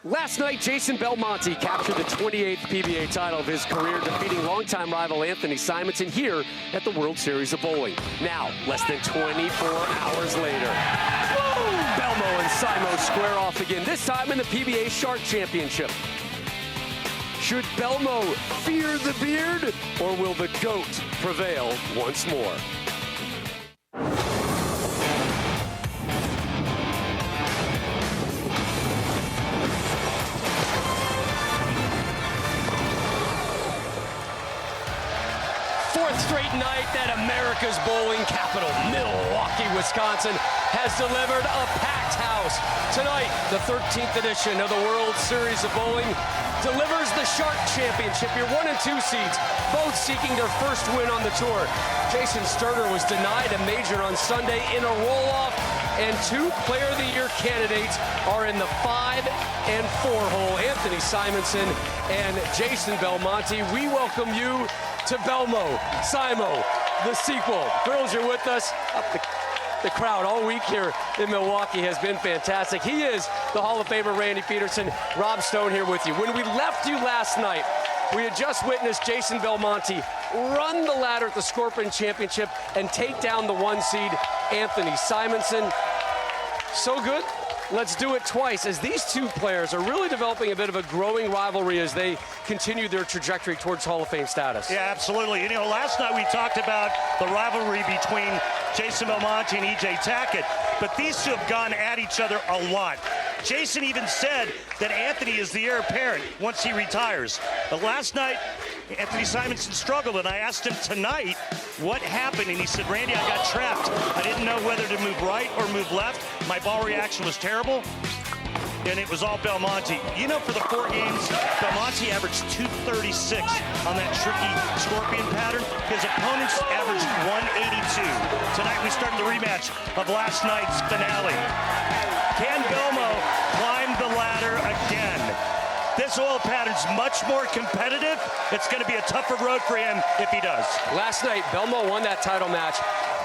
Last night, Jason Belmonte captured the 28th PBA title of his career, defeating longtime rival Anthony Simonson here at the World Series of Bowling. Now, less than 24 hours later, Belmo and Simo square off again, this time in the PBA Shark Championship. Should Belmo fear the beard, or will the GOAT prevail once more? Fourth straight night that America's bowling capital, Milwaukee, Wisconsin, has delivered a packed house. Tonight, the 13th edition of the World Series of Bowling delivers the Shark Championship, your 1 and 2 seeds, both seeking their first win on the tour. Jason Sterner was denied a major on Sunday in a roll-off, and 2 Player of the Year candidates are in the 5 and 4 hole. Anthony Simonson and Jason Belmonte, we welcome you to Belmo, Simo, the sequel. Girls, you're with us. The crowd all week here in Milwaukee has been fantastic. He is the Hall of Famer Randy Peterson. Rob Stone here with you. When we left you last night, we had just witnessed Jason Belmonte run the ladder at the Scorpion Championship and take down the 1 seed, Anthony Simonson. So good. Let's do it twice, as these 2 players are really developing a bit of a growing rivalry as they continue their trajectory towards Hall of Fame status. Yeah, absolutely. You know, last night we talked about the rivalry between Jason Belmonte and E.J. Tackett, but these 2 have gone at each other a lot. Jason even said that Anthony is the heir apparent once he retires. But last night, Anthony Simonson struggled, and I asked him tonight what happened, and he said, Randy, I got trapped. I didn't know whether to move right or move left. My ball reaction was terrible, and it was all Belmonte. You know, for the 4 games, Belmonte averaged 236 on that tricky Scorpion pattern. His opponents averaged 182. Tonight we started the rematch of last night's finale. Can Belmo climb the ladder again? This oil pattern's much more competitive. It's going to be a tougher road for him if he does. Last night, Belmo won that title match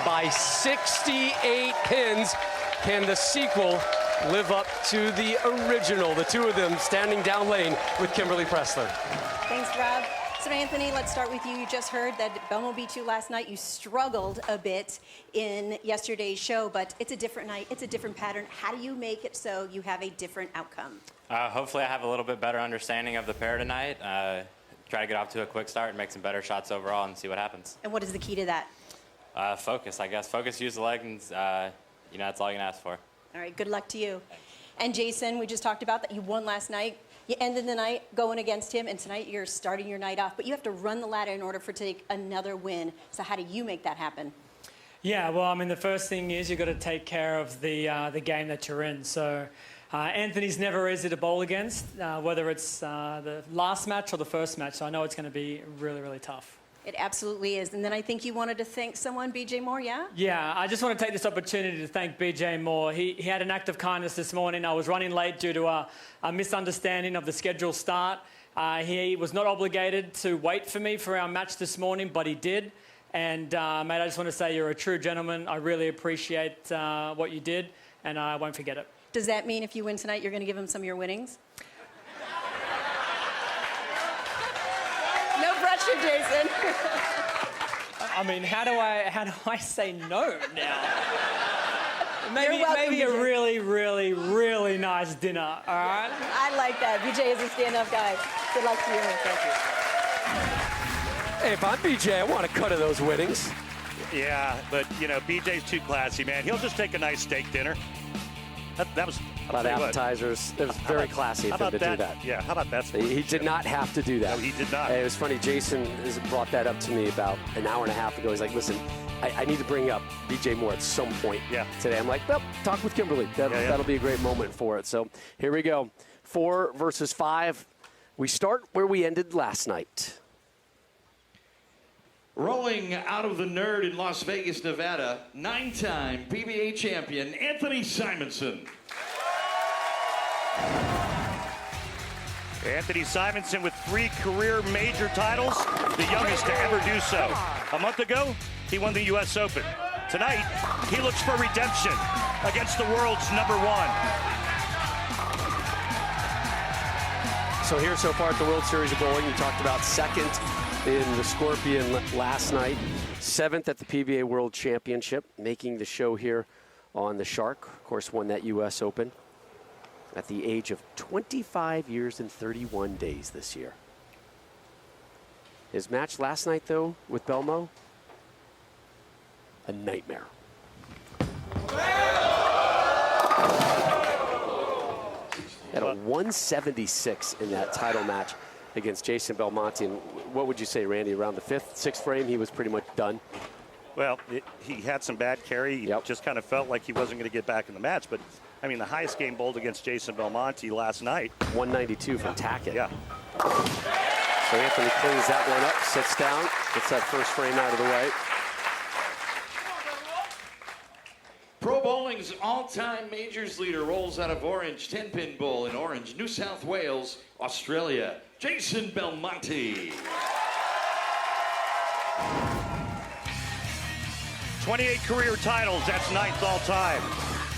by 68 pins. Can the sequel live up to the original? The 2 of them standing down lane with Kimberly Pressler. Thanks, Rob. So, Anthony, let's start with you. You just heard that Belmo beat you last night. You struggled a bit in yesterday's show, but it's a different night. It's a different pattern. How do you make it so you have a different outcome? Hopefully I have a little bit better understanding of the pair tonight. Try to get off to a quick start and make some better shots overall and see what happens. And what is the key to that? Focus, I guess. Focus, use the leg, and you know, that's all you can ask for. All right, good luck to you. And Jason, we just talked about that. You won last night. You ended the night going against him, and tonight you're starting your night off. But you have to run the ladder in order to take another win. So how do you make that happen? Yeah, well, I mean, the first thing is you've got to take care of the game that you're in. So Anthony's never easy to bowl against, whether it's the last match or the first match. So I know it's going to be really, really tough. It absolutely is. And then I think you wanted to thank someone, BJ Moore, yeah? Yeah, I just want to take this opportunity to thank BJ Moore. He had an act of kindness this morning. I was running late due to a misunderstanding of the schedule start. He was not obligated to wait for me for our match this morning, but he did. And, mate, I just want to say you're a true gentleman. I really appreciate what you did, and I won't forget it. Does that mean if you win tonight, you're going to give him some of your winnings? No pressure, Jason. I mean, how do I say no now? Maybe a really, really, really nice dinner, all right? I like that. BJ is a stand-up guy. Good luck to you. Thank you. Hey, if I'm BJ, I want a cut of those winnings. Yeah, but, you know, BJ's too classy, man. He'll just take a nice steak dinner. That was... About appetizers. It was very classy of him to do that. Yeah, how about that? He did not have to do that. No, he did not. It was funny. Jason has brought that up to me about an hour and a half ago. He's like, listen, I need to bring up BJ Moore at some point today. I'm like, well, talk with Kimberly. That'll be a great moment for it. So here we go. 4 versus 5. We start where we ended last night. Rolling out of the Nerd in Las Vegas, Nevada, 9-time PBA champion, Anthony Simonson. Anthony Simonson with 3 career major titles, the youngest to ever do so. A month ago, he won the U.S. Open. Tonight, he looks for redemption against the world's #1. So here so far at the World Series of Bowling, you talked about second in the Scorpion last night, seventh at the PBA World Championship, making the show here on the Shark. Of course, won that U.S. Open at the age of 25 years and 31 days this year. His match last night, though, with Belmo, a nightmare. Had a 176 in that title match against Jason Belmonte. And what would you say, Randy, around the fifth, sixth frame, he was pretty much done? Well, he had some bad carry. He Yep. just kind of felt like he wasn't going to get back in the match. But, I mean, the highest game bowled against Jason Belmonte last night. 192 from Tackett. Yeah. So Anthony cleans that one up, sits down, gets that first frame out of the way. Pro Bowling's all-time majors leader rolls out of Orange 10-pin bowl in Orange, New South Wales, Australia, Jason Belmonte. 28 career titles, that's ninth all time.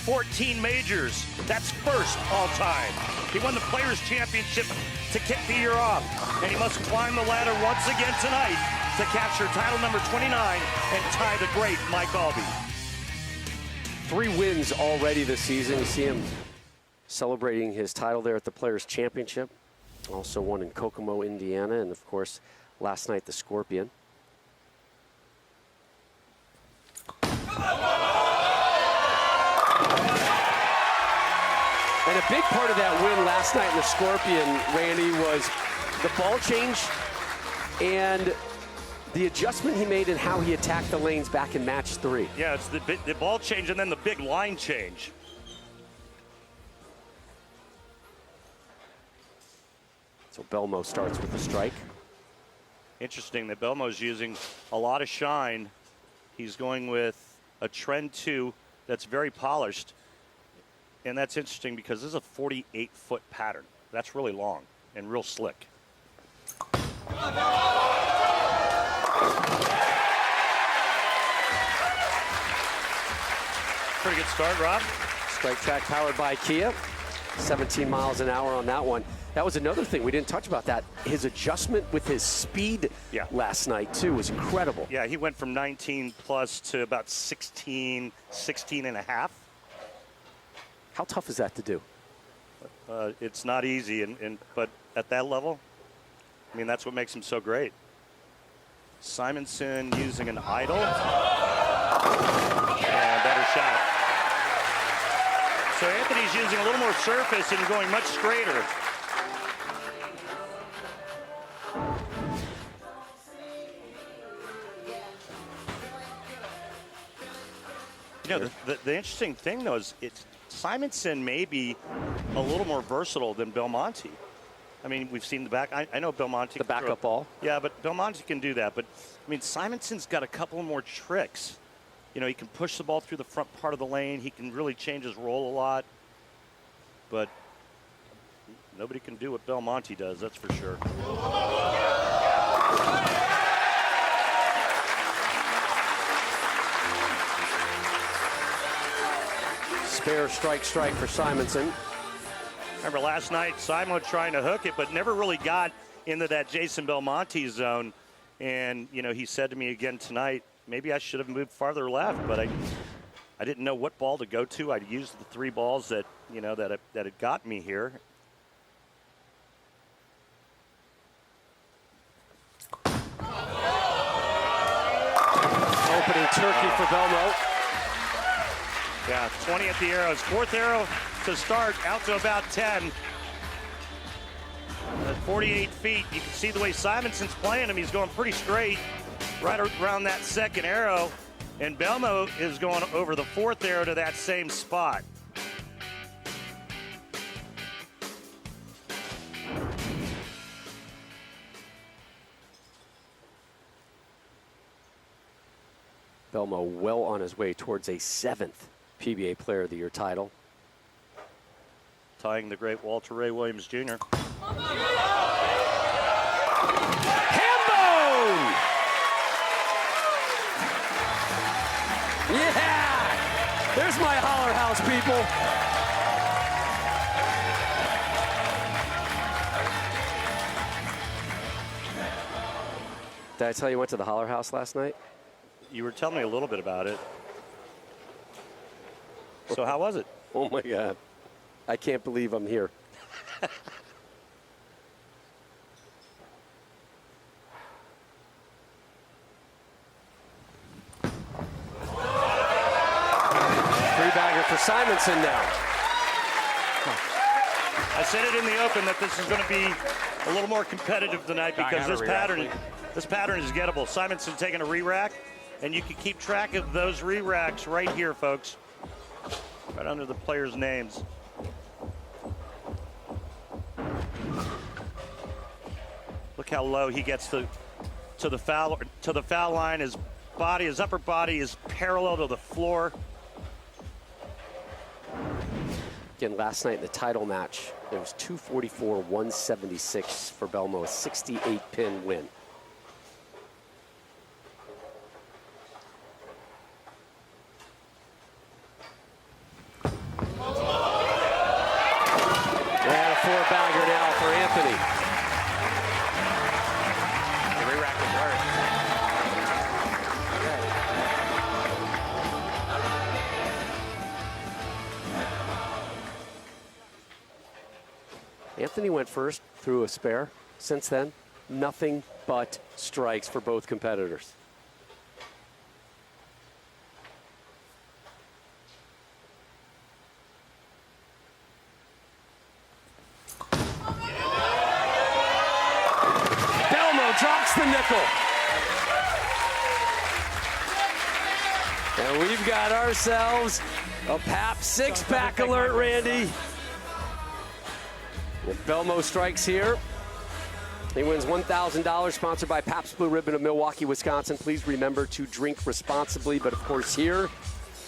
14 majors, that's first all time. He won the Players' Championship to kick the year off, and he must climb the ladder once again tonight to capture title number 29 and tie the great Mike Albee. 3 wins already this season. You see him celebrating his title there at the Players' Championship. Also won in Kokomo, Indiana, and of course, last night the Scorpion. And a big part of that win last night in the Scorpion, Randy, was the ball change and the adjustment he made in how he attacked the lanes back in match 3. Yeah, it's the ball change and then the big line change. So Belmo starts with the strike. Interesting that Belmo's using a lot of shine. He's going with a trend 2 that's very polished. And that's interesting because this is a 48-foot pattern. That's really long and real slick. Pretty good start, Rob. Strike track powered by Kia. 17 miles an hour on that one. That was another thing we didn't touch about that. His adjustment with his speed last night, too, was incredible. Yeah, he went from 19 plus to about 16 and a half. How tough is that to do? It's not easy, but at that level, I mean, that's what makes him so great. Simonson using an idle. And better shot. So Anthony's using a little more surface and going much straighter. You know, the interesting thing, though, is Simonson may be a little more versatile than Belmonte. I mean, we've seen the back. I know Belmonte. The backup ball. Yeah, but Belmonte can do that. But, I mean, Simonson's got a couple more tricks. You know, he can push the ball through the front part of the lane. He can really change his roll a lot. But nobody can do what Belmonte does, that's for sure. Spare strike for Simonson. Remember last night, Simon trying to hook it, but never really got into that Jason Belmonte zone. And, you know, he said to me again tonight, maybe I should have moved farther left, but I didn't know what ball to go to. I used the 3 balls that, you know, that had got me here. Opening turkey for Belmo. Yeah, 20 at the arrows. 4th arrow to start, out to about 10. At 48 feet, you can see the way Simonson's playing him. He's going pretty straight right around that 2nd arrow. And Belmo is going over the 4th arrow to that same spot. Belmo well on his way towards a 7th PBA Player of the Year title. Tying the great Walter Ray Williams Jr. Hambone! Yeah! There's my Holler House, people. Did I tell you I went to the Holler House last night? You were telling me a little bit about it. So how was it? Oh my God. I can't believe I'm here. Three-bagger for Simonson now. I said it in the open that this is going to be a little more competitive tonight because this pattern is gettable. Simonson taking a re-rack, and you can keep track of those re-racks right here, folks, right under the players' names. Look how low he gets to the foul line. His upper body is parallel to the floor. Again, last night in the title match, it was 244-176 for Belmo, a 68-pin win. And a four-bagger now for Anthony. The re-rack was worse. Anthony went first through a spare. Since then, nothing but strikes for both competitors. Belmo drops the nickel. And we've got ourselves a Pabst six-pack alert, Randy. If Belmo strikes here, he wins $1,000, sponsored by Pabst Blue Ribbon of Milwaukee, Wisconsin. Please remember to drink responsibly, but of course here,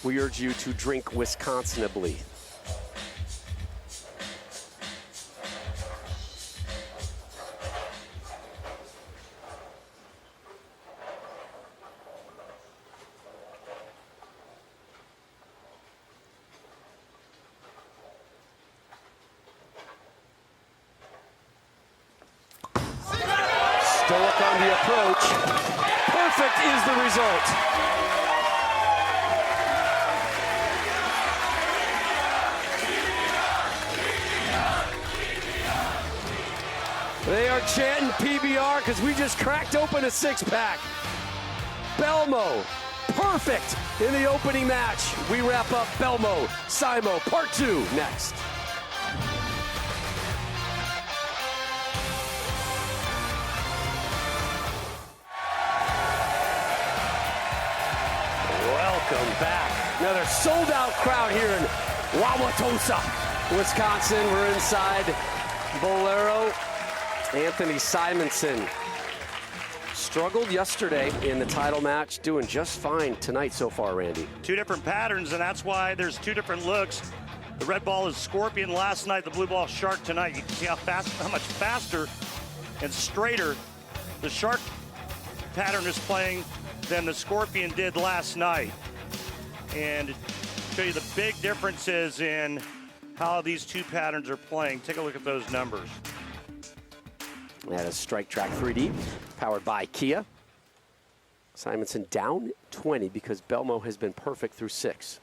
we urge you to drink Wisconsinably. Stoic on the approach. Perfect is the result. They are chanting PBR because we just cracked open a six-pack. Belmo, perfect in the opening match. We wrap up Belmo, Simo, part 2 next. Welcome back. Another sold-out crowd here in Wauwatosa, Wisconsin. We're inside Bowlero. Anthony Simonson struggled yesterday in the title match, doing just fine tonight so far, Randy. Two different patterns, and that's why there's two different looks. The red ball is Scorpion last night, the blue ball Shark tonight. You can see how much faster and straighter the Shark pattern is playing than the Scorpion did last night. And show you the big differences in how these two patterns are playing. Take a look at those numbers. That is Strike Track 3D, powered by Kia. Simonson down 20 because Belmo has been perfect through 6.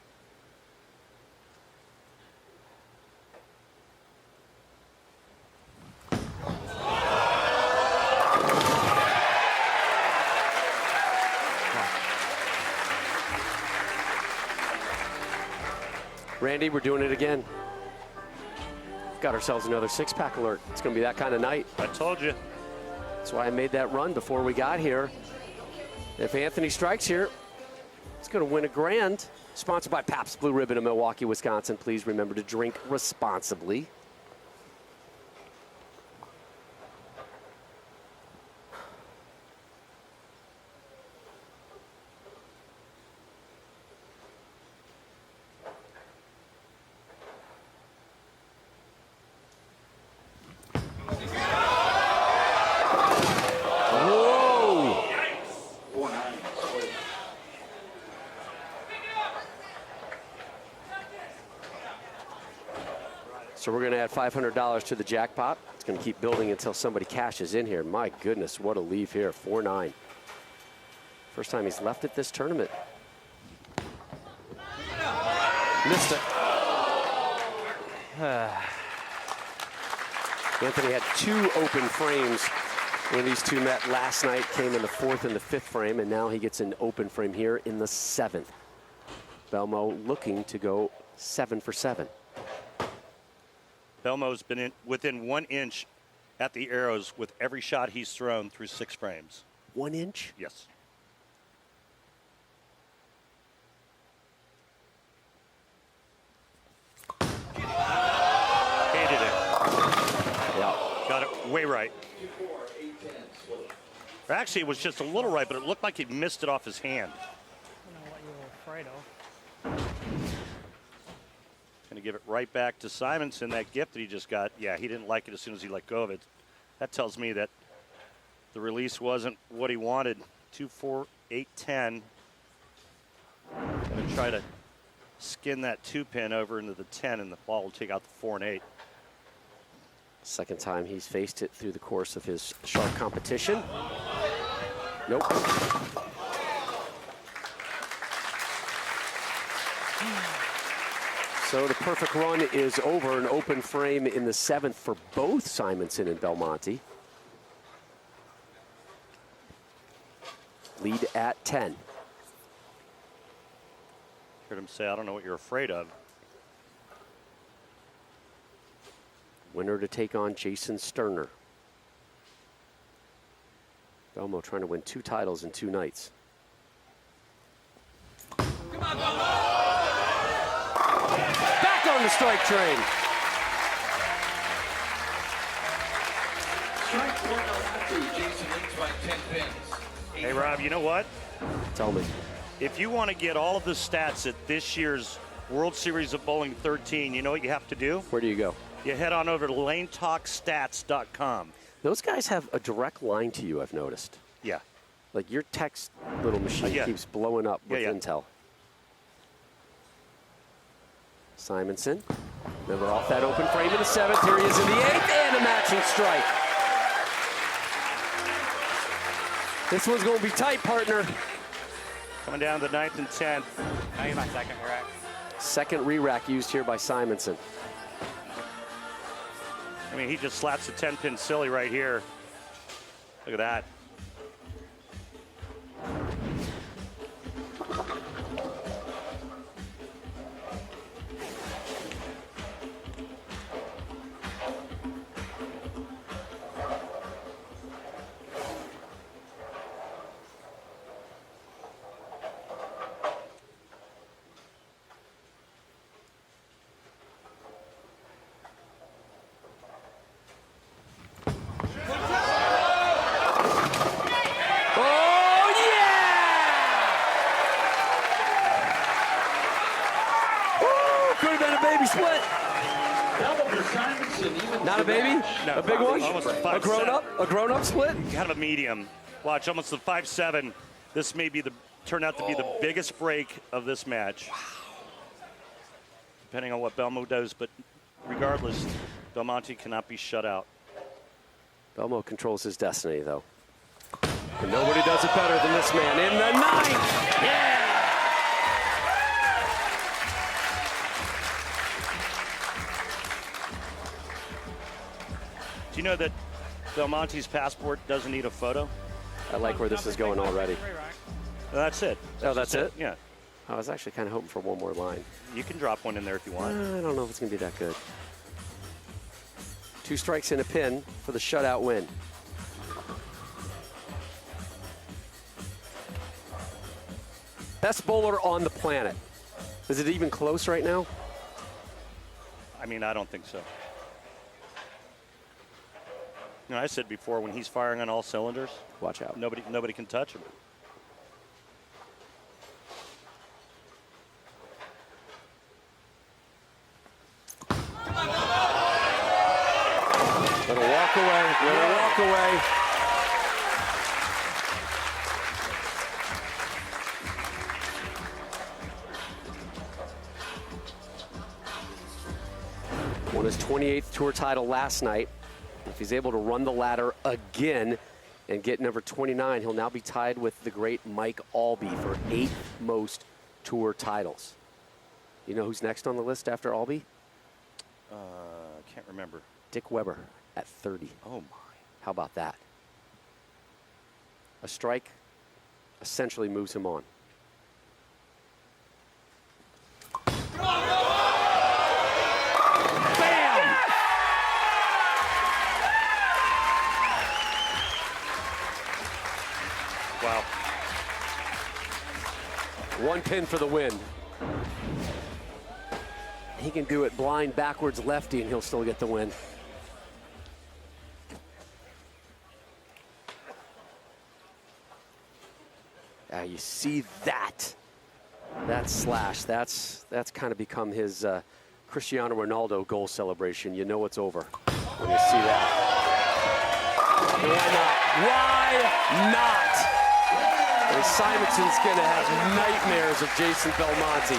Randy, we're doing it again. Got ourselves another six-pack alert. It's going to be that kind of night. I told you. That's why I made that run before we got here. If Anthony strikes here, he's going to win a grand. Sponsored by Pabst Blue Ribbon of Milwaukee, Wisconsin. Please remember to drink responsibly. So we're going to add $500 to the jackpot. It's going to keep building until somebody cashes in here. My goodness, what a leave here, 4-9. First time he's left at this tournament. Missed it. Anthony had 2 open frames when these two met last night, came in the 4th and the 5th frame, and now he gets an open frame here in the 7th. Belmo looking to go 7 for 7. Belmo's been within 1 inch at the arrows with every shot he's thrown through 6 frames. 1 inch? Yes. Hated it. Yeah. Got it way right. Or actually, it was just a little right, but it looked like he missed it off his hand. I don't know what you were afraid of. Going to give it right back to Simonson, that gift that he just got. Yeah, he didn't like it as soon as he let go of it. That tells me that the release wasn't what he wanted. 2, 4, 8, 10. Going to try to skin that 2-pin over into the 10, and the ball will take out the 4 and 8. Second time he's faced it through the course of his Shark competition. Nope. So the perfect run is over, an open frame in the 7th for both Simonson and Belmonte. Lead at 10. Heard him say, I don't know what you're afraid of. Winner to take on Jason Sterner. Belmo trying to win 2 titles in 2 nights. Back on the strike train. Strike 1 Jason leads by 10 pins. Hey, Rob, you know what? Tell me. If you want to get all of the stats at this year's World Series of Bowling 13, you know what you have to do? Where do you go? You head on over to lanetalkstats.com. Those guys have a direct line to you, I've noticed. Yeah. Like your text little machine Yeah. keeps blowing up with Yeah. intel. Simonson, never off that open frame in the 7th. Here he is in the 8th, and a matching strike. This one's going to be tight, partner. Coming down to the 9th and 10th. Now you're my second rack. Second re-rack used here by Simonson. I mean, he just slaps the 10-pin silly right here. Look at that. Split. Not a baby? No, a big one? almost a 5'7". A grown-up? A grown-up split? Kind of a medium. Watch, almost the 5'7". This may be turn out to be the biggest break of this match. Wow. Depending on what Belmo does, but regardless, Belmonte cannot be shut out. Belmo controls his destiny, though. And nobody does it better than this man in the 9th. Yeah! Do you know that Belmonte's passport doesn't need a photo? I like where this is going already. That's it. Oh, that's it? Yeah. I was actually kind of hoping for one more line. You can drop one in there if you want. I don't know if it's going to be that good. 2 strikes and a pin for the shutout win. Best bowler on the planet. Is it even close right now? I mean, I don't think so. You know, I said before, when he's firing on all cylinders, watch out. Nobody can touch him. Let her walk away. Let her walk away. Won his 28th tour title last night. If he's able to run the ladder again and get number 29. He'll now be tied with the great Mike Albee for 8 most tour titles. You know who's next on the list after Albee? Can't remember. Dick Weber at 30. Oh, my. How about that? A strike essentially moves him on. Bam! Wow. 1 pin for the win. He can do it blind, backwards, lefty, and he'll still get the win. You see that slash. That's kind of become his Cristiano Ronaldo goal celebration. You know it's over when you see that. Why not? And Simonson's going to have nightmares of Jason Belmonte.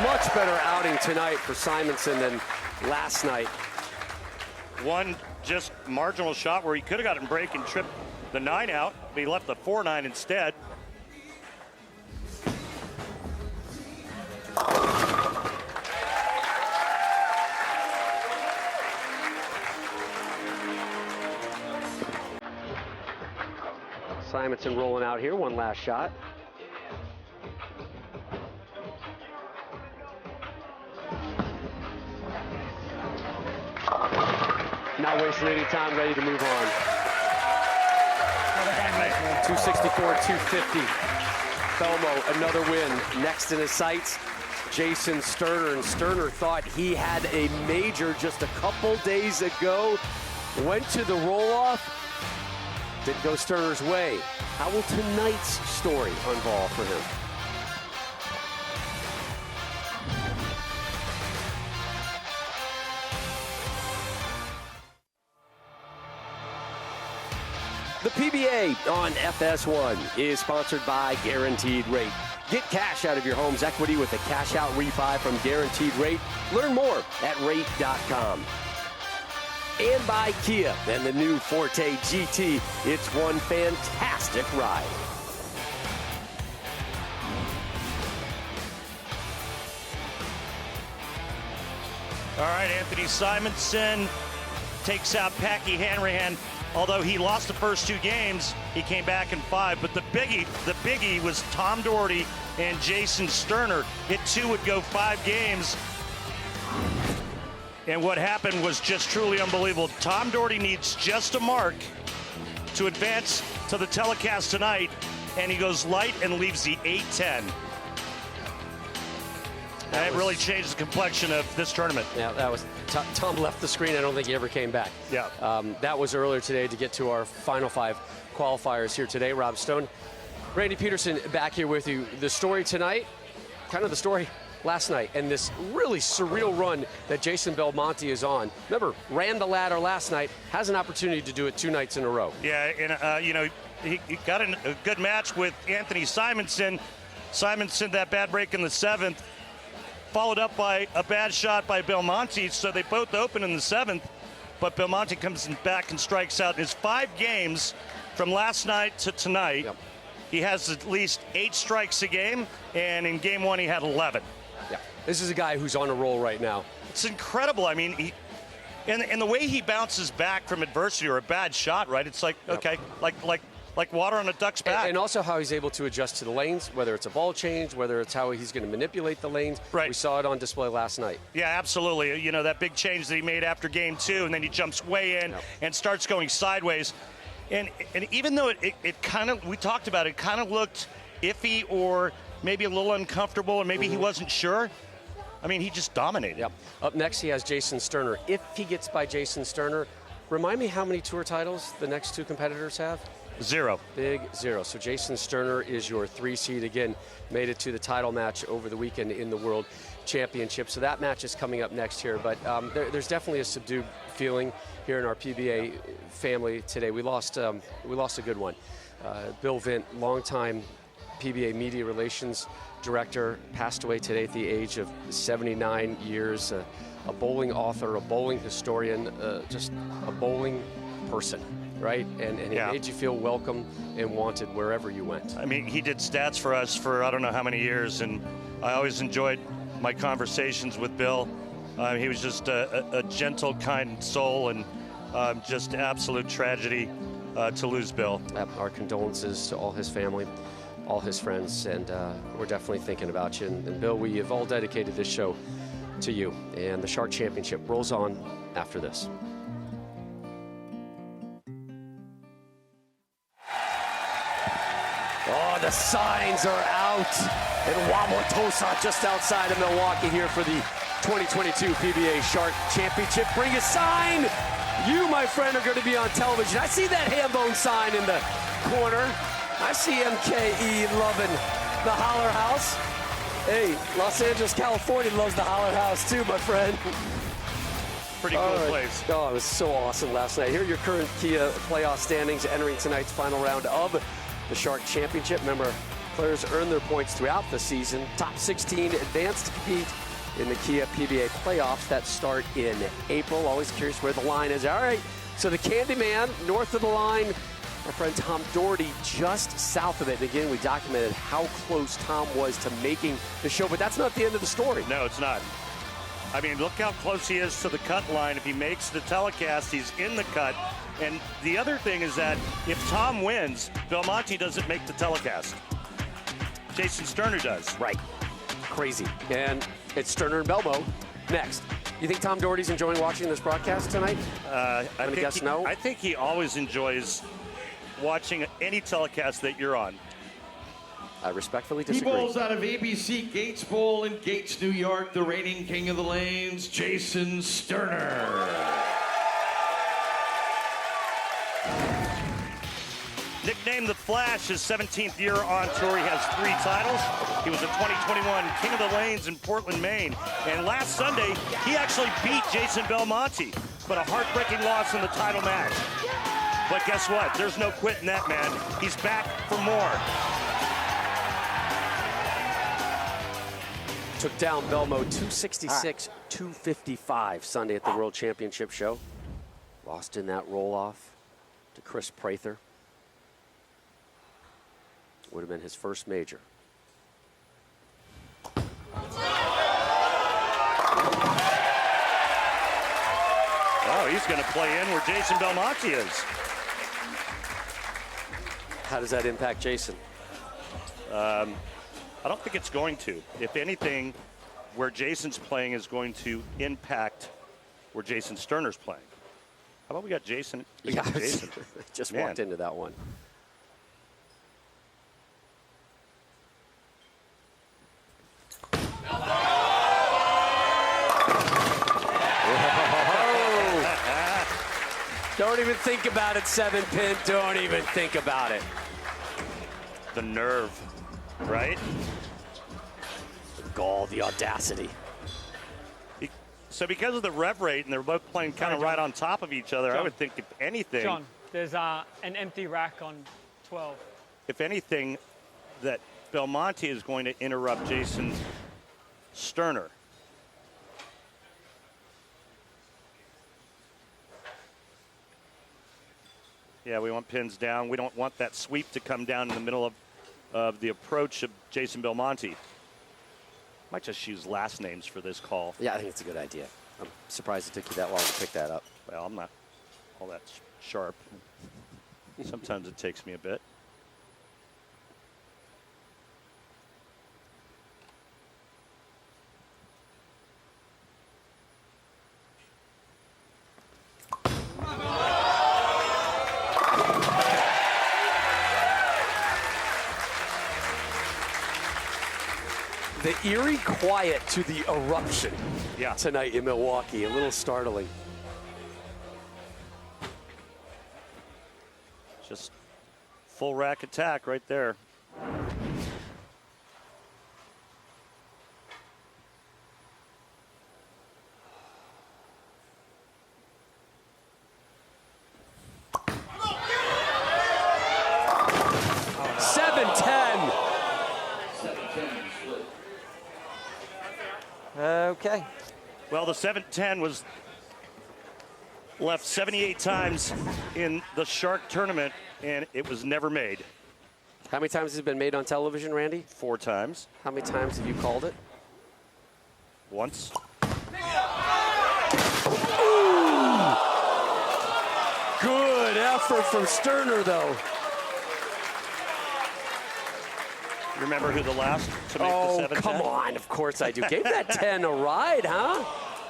Much better outing tonight for Simonson than last night. One just marginal shot where he could have gotten break and tripped the 9 out, but he left the 4-9 instead. Simonson rolling out here, one last shot. Not wasting any time, ready to move on. 264, 250. Belmo, another win. Next in his sights, Jason Sterner. And Sterner thought he had a major just a couple days ago. Went to the roll-off. Didn't go Sterner's way. How will tonight's story unfold for him? The PBA on FS1 is sponsored by Guaranteed Rate. Get cash out of your home's equity with a cash-out refi from Guaranteed Rate. Learn more at rate.com. And by Kia and the new Forte GT. It's one fantastic ride. All right, Anthony Simonson takes out Packy Hanrahan. Although he lost the first 2 games, he came back in 5. But the biggie was Tom Doherty and Jason Sterner. It too would go 5 games. And what happened was just truly unbelievable. Tom Doherty needs just a mark to advance to the telecast tonight, and he goes light and leaves the 8-10. And it really changed the complexion of this tournament. Yeah, that was Tom left the screen. I don't think he ever came back. Yeah. That was earlier today to get to our final 5 qualifiers here today. Rob Stone, Randy Peterson back here with you. The story tonight, kind of the story last night, and this really surreal run that Jason Belmonte is on. Remember, ran the ladder last night, has an opportunity to do it 2 nights in a row. Yeah, and you know, he got a good match with Anthony Simonson. Simonson, that bad break in the 7th. Followed up by a bad shot by Belmonte, so they both open in the 7th, but Belmonte comes back and strikes out. In his 5 games from last night to tonight, Yep. he has at least 8 strikes a game, and in game 1 he had 11. Yeah, this is a guy who's on a roll right now. It's incredible. I mean, and the way he bounces back from adversity or a bad shot, right? It's like, Yep. okay, like water on a duck's back. And also how he's able to adjust to the lanes, whether it's a ball change, whether it's how he's going to manipulate the lanes. Right. We saw it on display last night. Yeah, absolutely. You know, that big change that he made after game 2, and then he jumps way in and starts going sideways. And even though it kind of, we talked about it, kind of looked iffy or maybe a little uncomfortable, and maybe he wasn't sure. I mean, he just dominated. Yep. Up next, he has Jason Sterner. If he gets by Jason Sterner, remind me how many tour titles the next 2 competitors have? 0. Big 0. So Jason Sterner is your 3 seed. Again, made it to the title match over the weekend in the World Championship. So that match is coming up next here. But there's definitely a subdued feeling here in our PBA family today. We lost a good one. Bill Vint, longtime PBA Media Relations Director, passed away today at the age of 79 years. A bowling author, a bowling historian, just a bowling person, right? And he made you feel welcome and wanted wherever you went. I mean, he did stats for us for I don't know how many years, and I always enjoyed my conversations with Bill. He was just a gentle, kind soul, and just absolute tragedy to lose Bill. Our condolences to all his family, all his friends, and we're definitely thinking about you. And Bill, we have all dedicated this show to you. And the Shark Championship rolls on after this. Oh, the signs are out in Wauwatosa, just outside of Milwaukee here for the 2022 PBA Shark Championship. Bring a sign. You, my friend, are going to be on television. I see that Hambone sign in the corner. I see MKE loving the Holler House. Hey, Los Angeles, California loves the Holler House too, my friend. Pretty cool place. Oh, it was so awesome last night. Here are your current Kia playoff standings entering tonight's final round of the Shark Championship. Remember, players earn their points throughout the season. Top 16 advance to compete in the Kia PBA playoffs that start in April. Always curious where the line is. All right, so the Candyman north of the line, our friend Tom Doherty just south of it. And again, we documented how close Tom was to making the show, but that's not the end of the story. No, it's not. I mean, look how close he is to the cut line. If he makes the telecast, he's in the cut. And the other thing is that if Tom wins, Belmonte doesn't make the telecast. Jason Sterner does. Right. Crazy. And it's Sterner and Belmo next. You think Tom Doherty's enjoying watching this broadcast tonight? I guess no. I think he always enjoys watching any telecast that you're on. I respectfully He disagree. bowls out of ABC Gates Bowl in Gates, New York, the reigning king of the lanes, Jason Sterner. Nicknamed The Flash, his 17th year on tour. He has 3 titles. He was a 2021 King of the Lanes in Portland, Maine. And last Sunday, he actually beat Jason Belmonte, but a heartbreaking loss in the title match. But guess what? There's no quitting that man. He's back for more. Took down Belmo 266, 255 Sunday at the World Championship show. Lost in that roll-off to Chris Prather. Would have been his first major. Oh, he's going to play in where Jason Belmonte is. How does that impact Jason? I don't think it's going to. If anything, where Jason's playing is going to impact where Jason Sterner's playing. How about we got Jason? Jason. Just Man. walked into that one. Don't even think about it, 7-pin. Don't even think about it. The nerve, right? The gall, the audacity. So because of the rev rate, and they're both playing kind of right on top of each other, I would think if anything... John, there's an empty rack on 12. If anything, that Belmonte is going to interrupt Jason Sterner. Yeah, we want pins down. We don't want that sweep to come down in the middle of the approach of Jason Belmonte. Might just use last names for this call. Yeah, I think it's a good idea. I'm surprised it took you that long to pick that up. Well, I'm not all that sharp. Sometimes it takes me a bit. The eerie quiet to the eruption tonight in Milwaukee, a little startling. Just full rack attack right there. Well, the 710 was left 78 times in the Shark tournament, and it was never made. How many times has it been made on television, Randy? 4 times. How many times have you called it? Once. Good effort from Sterner, though. Remember who the last to make the Oh, 710? come on. Of course I do. Gave that 10 a ride, huh?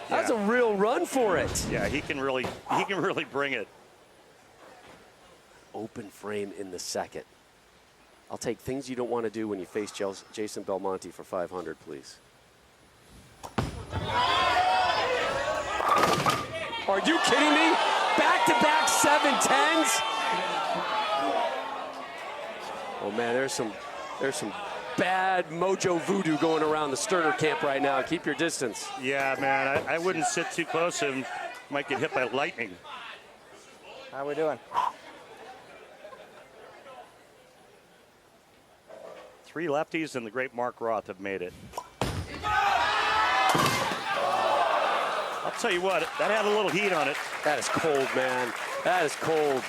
That's a real run for it. Yeah, he can really bring it. Open frame in the second. I'll take things you don't want to do when you face Jason Belmonte for 500, please. Are you kidding me? Back-to-back 710s? Oh man, there's some bad mojo voodoo going around the Sterner camp right now. Keep your distance. Yeah, man, I wouldn't sit too close to him. Might get hit by lightning. How we doing? 3 lefties and the great Mark Roth have made it. I'll tell you what, that had a little heat on it. That is cold, man. That is cold.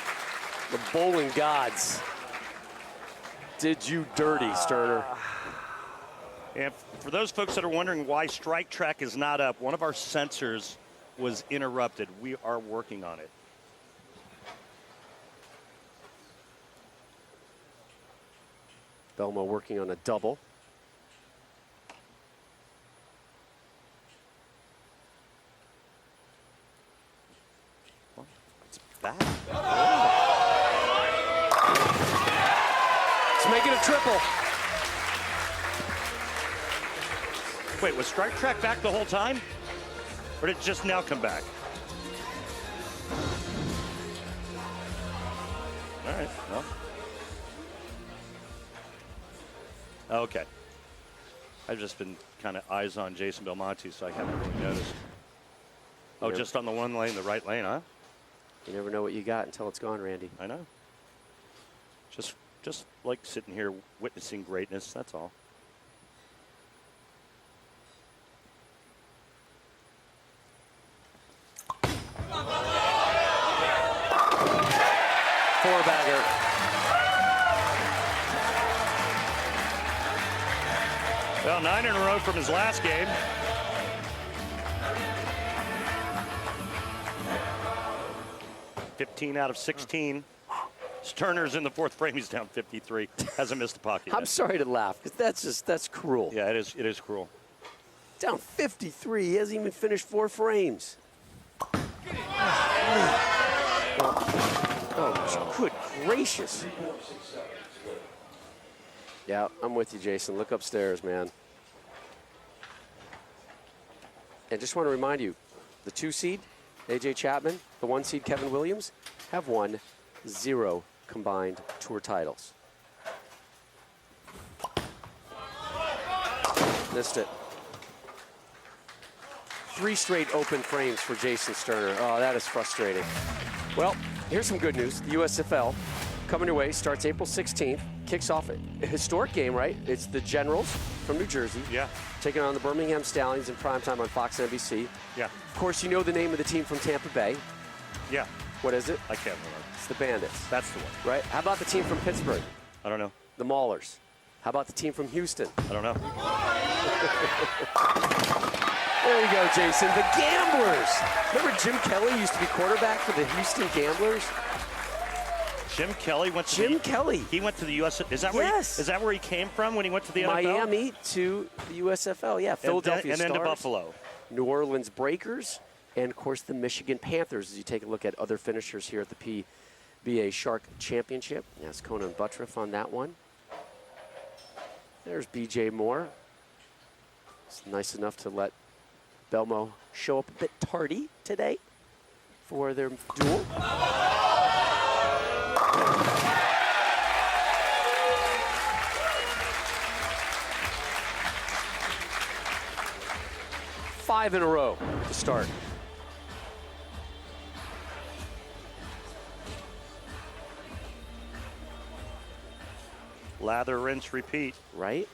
The bowling gods did you dirty, Sterner. And for those folks that are wondering why Strike Track is not up, one of our sensors was interrupted. We are working on it. Belmo working on a double. It's back. It's making a triple. Wait, was Strike Track back the whole time? Or did it just now come back? All right, well. Okay. I've just been kind of eyes on Jason Belmonte, so I haven't really noticed. Oh, Yep. just on the one lane, the right lane, huh? You never know what you got until it's gone, Randy. I know. Just like sitting here witnessing greatness, that's all. Four-bagger. Well, 9 in a row from his last game. $15 out of 16. Sterner's in the 4th frame. He's down 53. Hasn't missed a pocket I'm yet. sorry to laugh, because that's cruel. Yeah, it is cruel. Down 53. He hasn't even finished 4 frames. Oh, good gracious. Yeah, I'm with you, Jason. Look upstairs, man. And just want to remind you, the 2 seed, A.J. Chapman, the 1 seed, Keven Williams, have won 0 combined tour titles. Missed it. 3 straight open frames for Jason Sterner. Oh, that is frustrating. Well, here's some good news. The USFL coming your way, starts April 16th, kicks off a historic game, right? It's the Generals from New Jersey. Yeah. Taking on the Birmingham Stallions in primetime on Fox NBC. Yeah. Of course, you know the name of the team from Tampa Bay. Yeah. What is it? I can't remember. It's the Bandits, That's the one. right? How about the team from Pittsburgh? I don't know. The Maulers. How about the team from Houston? I don't know. There you go, Jason. The Gamblers. Remember Jim Kelly used to be quarterback for the Houston Gamblers? Jim Kelly went to Jim Kelly. He went to the US. Is that where Yes. is that where he came from when he went to the NFL? Miami to the USFL, yeah. Philadelphia and then to Stars, Buffalo. New Orleans Breakers, and of course the Michigan Panthers as you take a look at other finishers here at the PBA Shark Championship. That's Conan Buttriff on that one. There's BJ Moore. It's nice enough to let Belmo show up a bit tardy today for their duel. Five in a row to start. Lather, rinse, repeat. Right?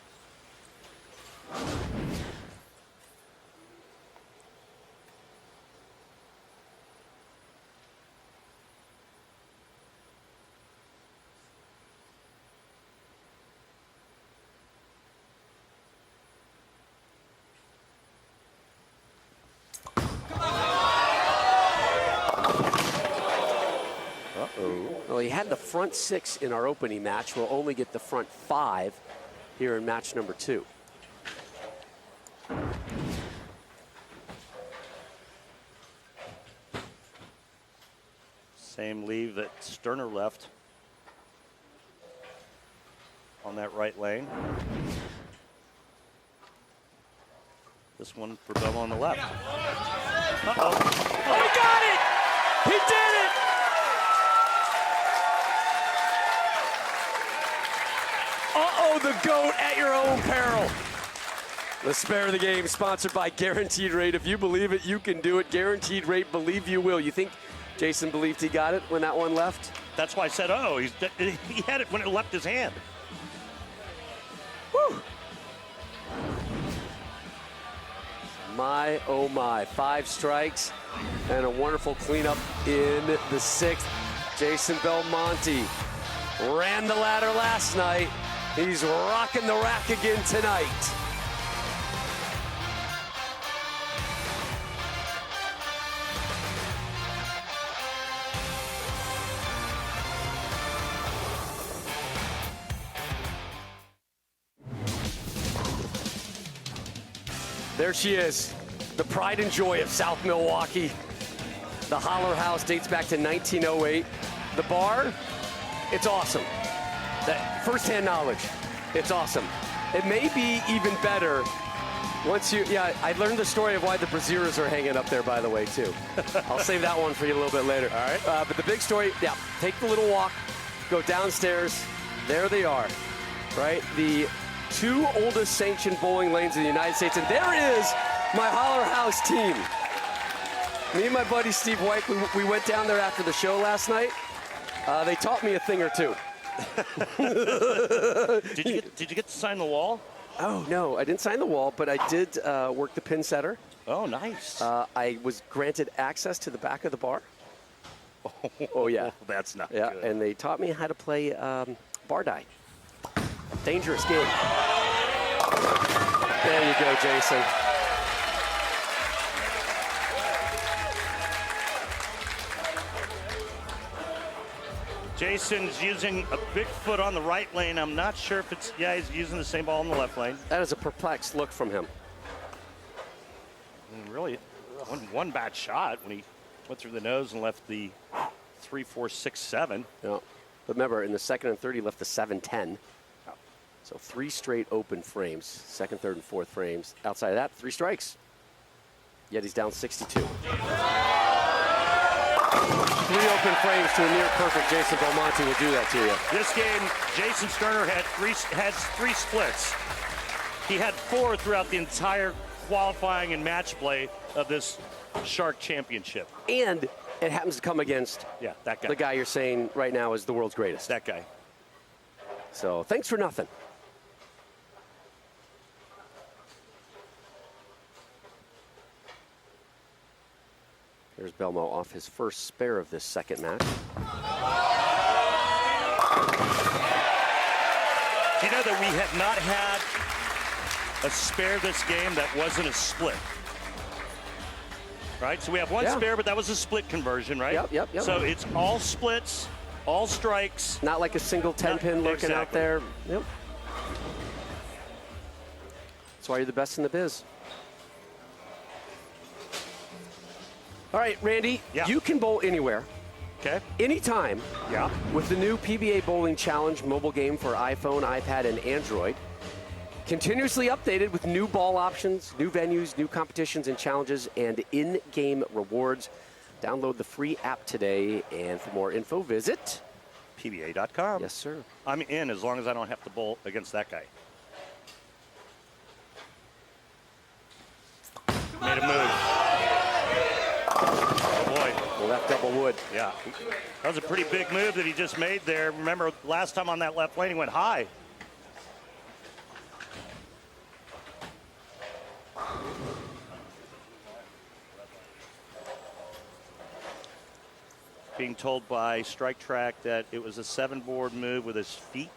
Well, he had the front 6 in our opening match. We'll only get the front 5 here in match number 2. Same leave that Sterner left on that right lane. This one for Belmo on the left. Uh-oh. Oh, he got it! He did it! Uh-oh, the GOAT at your own peril. The spare of the game sponsored by Guaranteed Rate. If you believe it, you can do it. Guaranteed Rate, believe you will. You think Jason believed he got it when that one left? That's why I said, oh, he had it when it left his hand. Whew. My, oh my, 5 strikes and a wonderful cleanup in the 6th. Jason Belmonte ran the ladder last night. He's rocking the rack again tonight. There she is, the pride and joy of South Milwaukee. The Holler House dates back to 1908. The bar, it's awesome. That firsthand knowledge, it's awesome. It may be even better once you, I learned the story of why the brassieres are hanging up there, by the way, too. I'll save that one for you a little bit later. All right. But the big story, take the little walk, go downstairs. There they are, right? The 2 oldest sanctioned bowling lanes in the United States, and there is my Holler House team. Me and my buddy Steve White, we went down there after the show last night. They taught me a thing or two. Did you get to sign the wall? Oh, no, I didn't sign the wall, but I did work the pin setter. Oh, nice. I was granted access to the back of the bar. Oh yeah. That's not good. Yeah, and they taught me how to play bar die. Dangerous game. There you go, Jason. Jason's using a big foot on the right lane. I'm not sure if it's, he's using the same ball in the left lane. That is a perplexed look from him. And really, one bad shot when he went through the nose and left the 3, 4, 6, 7. Yeah. But remember, in the second and third, he left the 7-10. So 3 straight open frames, second, third, and fourth frames. Outside of that, 3 strikes. Yet he's down 62. 3 open frames to a near perfect Jason Belmonte will do that to you. This game, Jason Sterner has 3 splits. He had 4 throughout the entire qualifying and match play of this Shark Championship. And it happens to come against that guy. The guy you're saying right now is the world's greatest. That guy. So thanks for nothing. Here's Belmo off his first spare of this second match. Do you know that we have not had a spare this game that wasn't a split? Right? So we have one spare, but that was a split conversion, right? Yep. So it's all splits, all strikes. Not like a single 10-pin lurking out there. Yep. That's why you're the best in the biz. All right, Randy, you can bowl anywhere. Okay. Anytime. Yeah. With the new PBA Bowling Challenge mobile game for iPhone, iPad, and Android. Continuously updated with new ball options, new venues, new competitions and challenges, and in-game rewards. Download the free app today, and for more info, visit PBA.com. Yes, sir. I'm in as long as I don't have to bowl against that guy. Made a move. Oh, boy. Well, that double wood. Yeah. That was a pretty big move that he just made there. Remember, last time on that left lane, he went high. Being told by Strike Track that it was a 7-board move with his feet.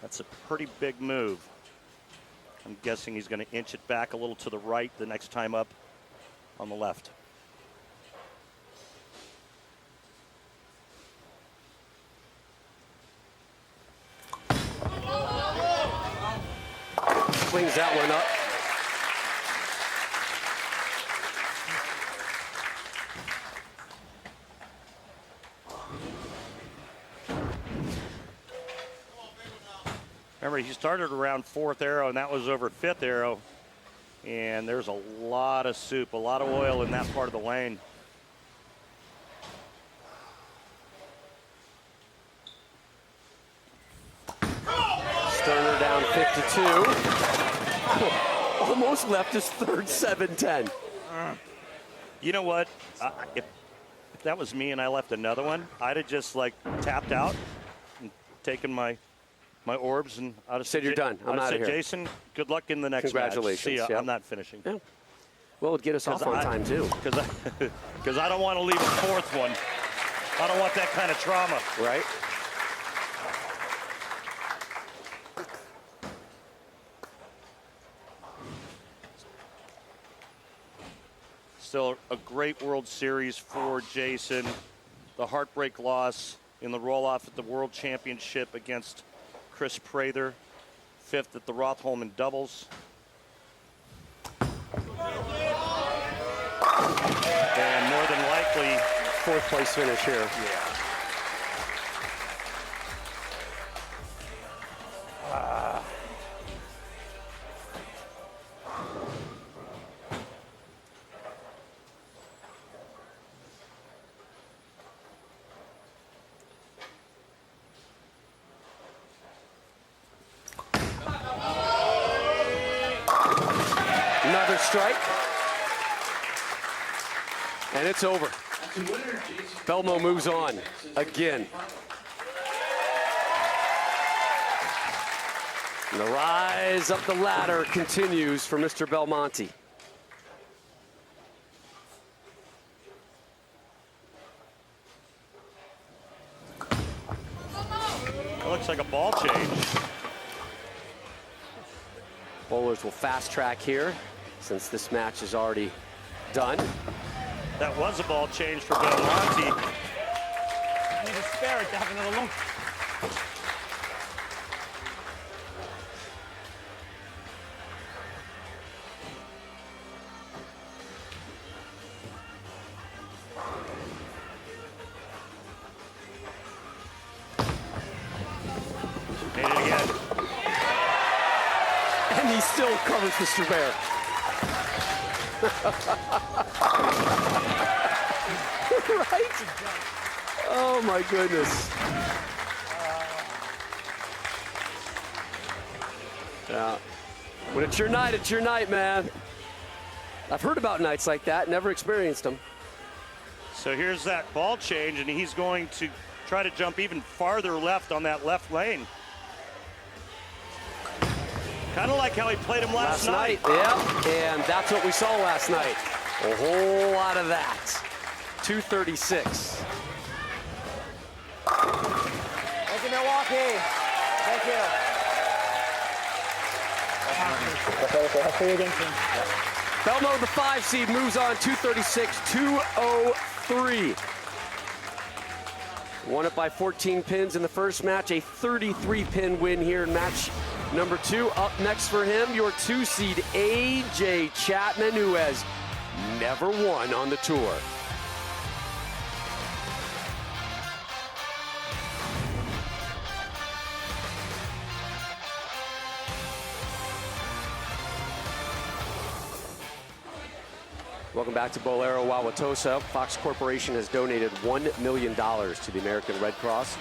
That's a pretty big move. I'm guessing he's going to inch it back a little to the right the next time up on the left. cleans that one up. Remember, he started around 4th arrow, and that was over 5th arrow. And there's a lot of soup, a lot of oil in that part of the lane. Sterner down 52. Almost left his third 7-10. You know what? If that was me and I left another one, I'd have just like tapped out and taken my orbs, and I'd have Said you're done. I'm out of here. Jason, good luck in the next Congratulations. match. See ya. Yep. I'm not finishing. Yeah. Well, it'd get us off on time, too. Because I don't want to leave a 4th one. I don't want that kind of trauma. Right? Still a great World Series for Jason. The heartbreak loss in the roll-off at the World Championship against Chris Prather, 5th at the Rotholm in doubles. And more than likely, 4th place finish here. yeah. Another strike. And it's over. Belmo moves on again. And the rise up the ladder continues for Mr. Belmonte. That looks like a ball change. Bowlers will fast track here since this match is already done. That was a ball change for Belmonte. I need a spare it to have another long. Made it again. And he still covers Mr. Bear. Right? Oh my goodness. Yeah. When it's your night, man. I've heard about nights like that, never experienced them. So here's that ball change, and he's going to try to jump even farther left on that left lane. Kind of like how he played him last night. Yeah, and that's what we saw last night. A whole lot of that. 236. Thank you, Milwaukee. Thank you. Belmo, the 5 seed, moves on 236, 203. Won it by 14 pins in the first match, a 33-pin win here in match number 2. Up next for him, your 2 seed, AJ Chapman, who has never won on the tour. Welcome back to Bowlero Wauwatosa. Fox Corporation has donated $1 million to the American Red Cross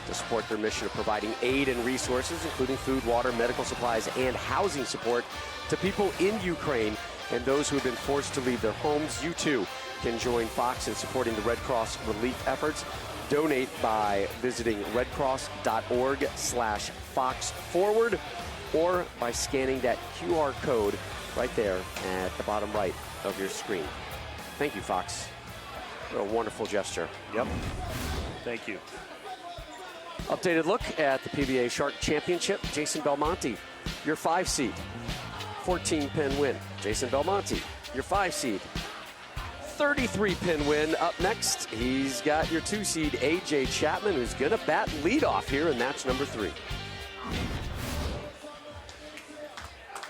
to support their mission of providing aid and resources, including food, water, medical supplies, and housing support to people in Ukraine and those who have been forced to leave their homes. You too can join Fox in supporting the Red Cross relief efforts. Donate by visiting redcross.org/foxforward or by scanning that QR code right there at the bottom right of your screen. Thank you, Fox. What a wonderful gesture. Yep. Thank you. Updated look at the PBA Shark Championship. Jason Belmonte, your 5 seed. 14-pin win. Jason Belmonte, your 5 seed. 33-pin win. Up next, he's got your 2 seed, AJ Chapman, who's going to bat leadoff here in match number 3.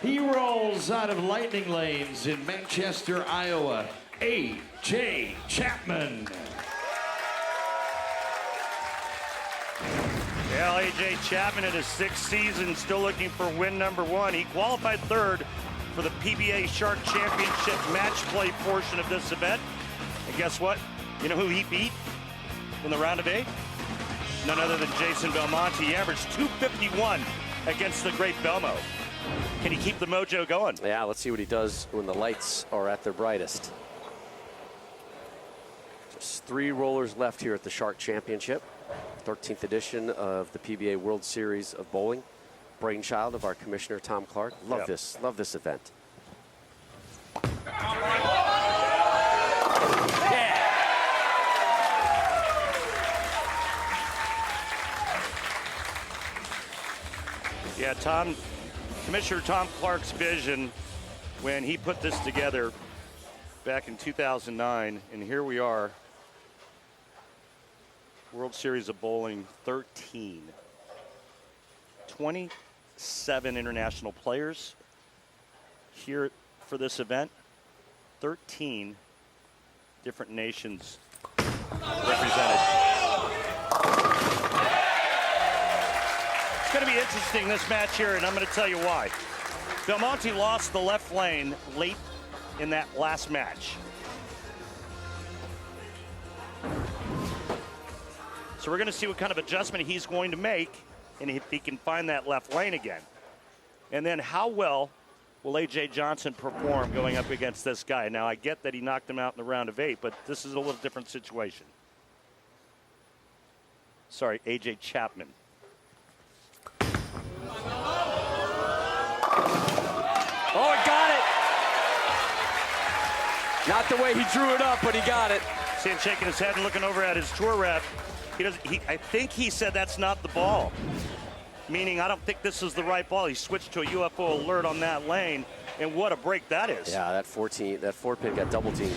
He rolls out of Lightning Lanes in Manchester, Iowa, A.J. Chapman. Yeah, A.J. Chapman in his 6th season, still looking for win number 1. He qualified 3rd for the PBA Shark Championship match play portion of this event. And guess what? You know who he beat in the round of 8? None other than Jason Belmonte. He averaged 251 against the great Belmo. Can he keep the mojo going? Yeah, let's see what he does when the lights are at their brightest. Just 3 rollers left here at the Shark Championship. 13th edition of the PBA World Series of Bowling. Brainchild of our commissioner, Tom Clark. Love this event. Yeah, Commissioner Tom Clark's vision when he put this together back in 2009, and here we are, World Series of Bowling 13. 27 international players here for this event. 13 different nations represented. It's going to be interesting, this match here, and I'm going to tell you why. Belmonte lost the left lane late in that last match. So we're going to see what kind of adjustment he's going to make, and if he can find that left lane again. And then how well will A.J. Johnson perform going up against this guy? Now, I get that he knocked him out in the round of 8, but this is a little different situation. Sorry, A.J. Chapman. Oh, he got it. Not the way he drew it up, but he got it. See him shaking his head and looking over at his tour rep. I think he said that's not the ball. Meaning, I don't think this is the right ball. He switched to a UFO alert on that lane, and what a break that is. Yeah, that 4-pin got double teamed.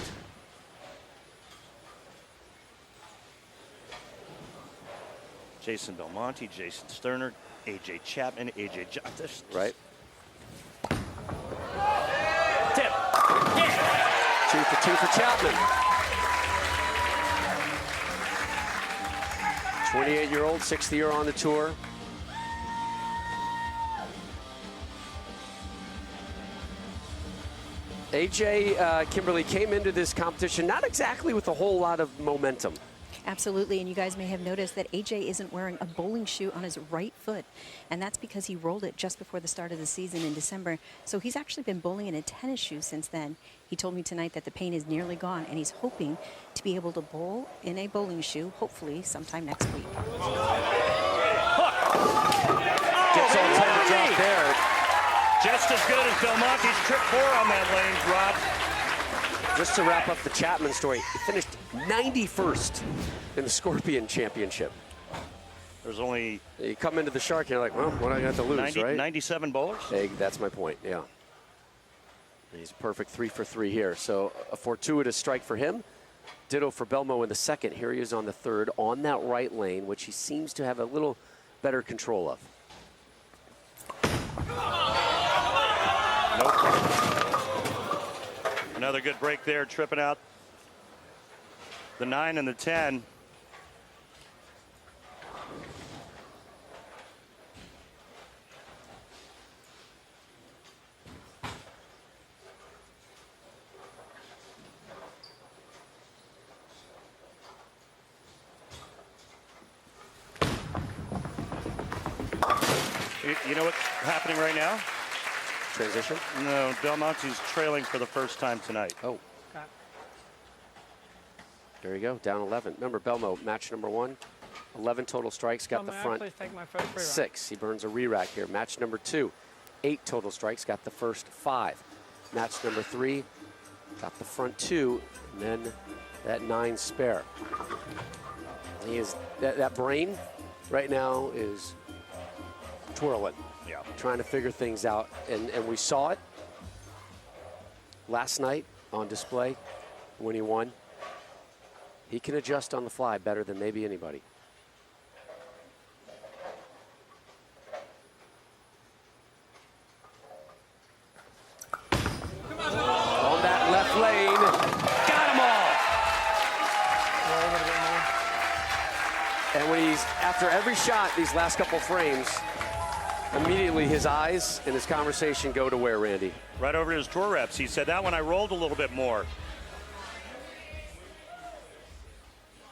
Jason Belmonte, Jason Sterner, A.J. Chapman, A.J. Johnson. Right. Tip. Yeah. 2 for 2 for Chapman. 28-year-old, 6th year on the tour. AJ, Kimberly, came into this competition not exactly with a whole lot of momentum. Absolutely, and you guys may have noticed that AJ isn't wearing a bowling shoe on his right foot, and that's because he rolled it just before the start of the season in December. So he's actually been bowling in a tennis shoe since then. He told me tonight that the pain is nearly gone, and he's hoping to be able to bowl in a bowling shoe, hopefully sometime next week. Gets on top of drop there. Just as good as Belmonte's trip 4 on that lane, Rob. Just to wrap up the Chapman story, he finished 91st in the Scorpion Championship. There's only... You come into the Shark, you're like, well, what do I got to lose, right? 97 bowlers? Hey, that's my point, yeah. He's perfect 3 for 3 here. So a fortuitous strike for him. Ditto for Belmo in the second. Here he is on the third on that right lane, which he seems to have a little better control of. Nope. Another good break there, tripping out the 9 and the 10. You know what's happening right now? Transition? No, Belmonte's trailing for the first time tonight. Oh. There you go, down 11. Remember, Belmo, match number 1, 11 total strikes, got the front 6. He burns a re-rack here. Match number 2, 8 total strikes, got the first 5. Match number 3, got the front 2, and then that 9 spare. He is that brain right now is twirling. Yeah. Trying to figure things out, and we saw it last night on display when he won. He can adjust on the fly better than maybe anybody. every shot, these last couple frames, immediately his eyes and his conversation go to where, Randy? Right over to his tour reps. He said, that one I rolled a little bit more.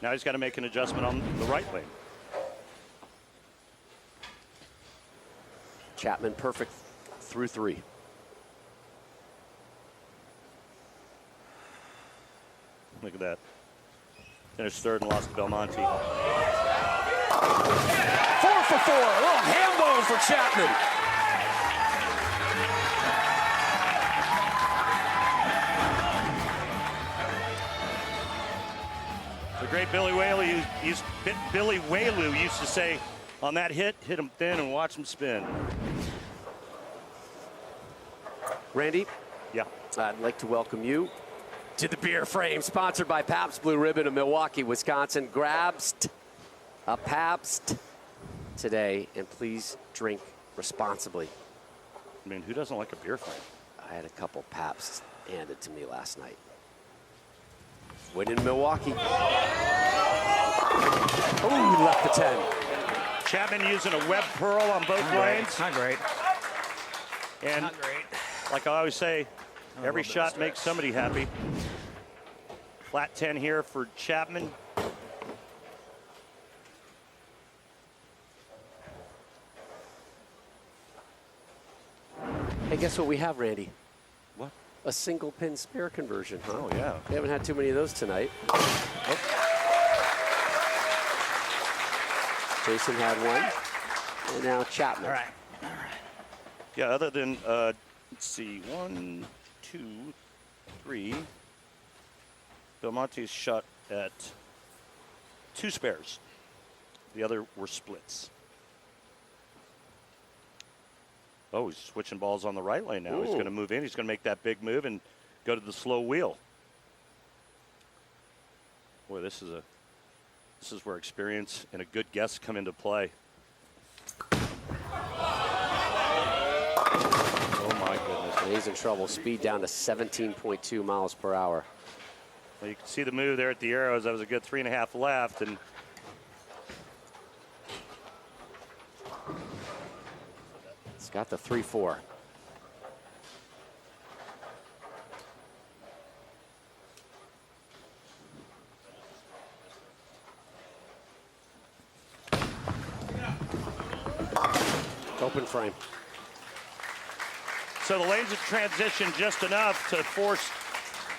Now he's got to make an adjustment on the right lane. Chapman perfect through 3. Look at that. Finished third and lost to Belmonte. 4 for 4. A little ham bone for Chapman. The great Billy Wauwatosa used to say, on that hit him thin and watch him spin. Randy? Yeah. I'd like to welcome you to the beer frame, sponsored by Pabst Blue Ribbon of Milwaukee, Wisconsin. Grab a Pabst today, and please drink responsibly. I mean, who doesn't like a beer frame? I had a couple Pabsts handed to me last night. Winning Milwaukee. Oh, he left the 10. Chapman using a web pearl on both lanes. Not great. And Not great. like I always say, every shot makes somebody happy. Flat 10 here for Chapman. Hey, guess what we have, Randy? What? A single pin spare conversion, huh? Oh, yeah. We haven't had too many of those tonight. Oh. Jason had one, and now Chapman. All right. Yeah, other than, let's see, 1, 2, 3. Belmonte's shot at 2 spares. The other were splits. Oh, he's switching balls on the right lane now. Ooh. He's going to move in. He's going to make that big move and go to the slow wheel. Boy, this is where experience and a good guess come into play. Oh my goodness. And he's in trouble. Speed down to 17.2 miles per hour. Well, you can see the move there at the arrows. That was a good 3.5 left, and it's got the 3-4. Open frame. so the lanes have transitioned just enough to force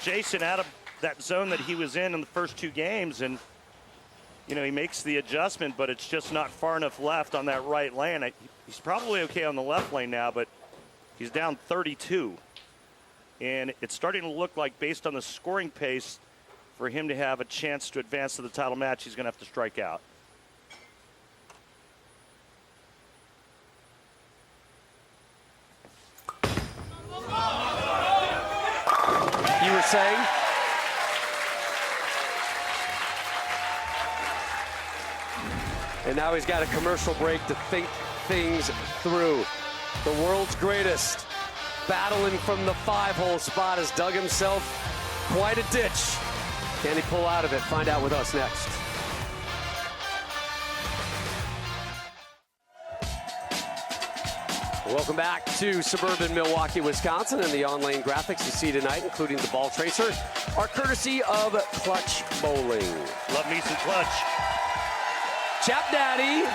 Jason out of that zone that he was in the first 2 games, and you know, he makes the adjustment, but it's just not far enough left on that right lane. He's probably okay on the left lane now, but he's down 32. And it's starting to look like, based on the scoring pace, for him to have a chance to advance to the title match, he's going to have to strike out. You were saying? And now he's got a commercial break to think things through. The world's greatest, battling from the 5-hole spot, has dug himself quite a ditch. Can he pull out of it? Find out with us next. Welcome back to suburban Milwaukee, Wisconsin, and the on-lane graphics you see tonight, including the ball tracer, are courtesy of Clutch Bowling. Love me some Clutch. Chap Daddy.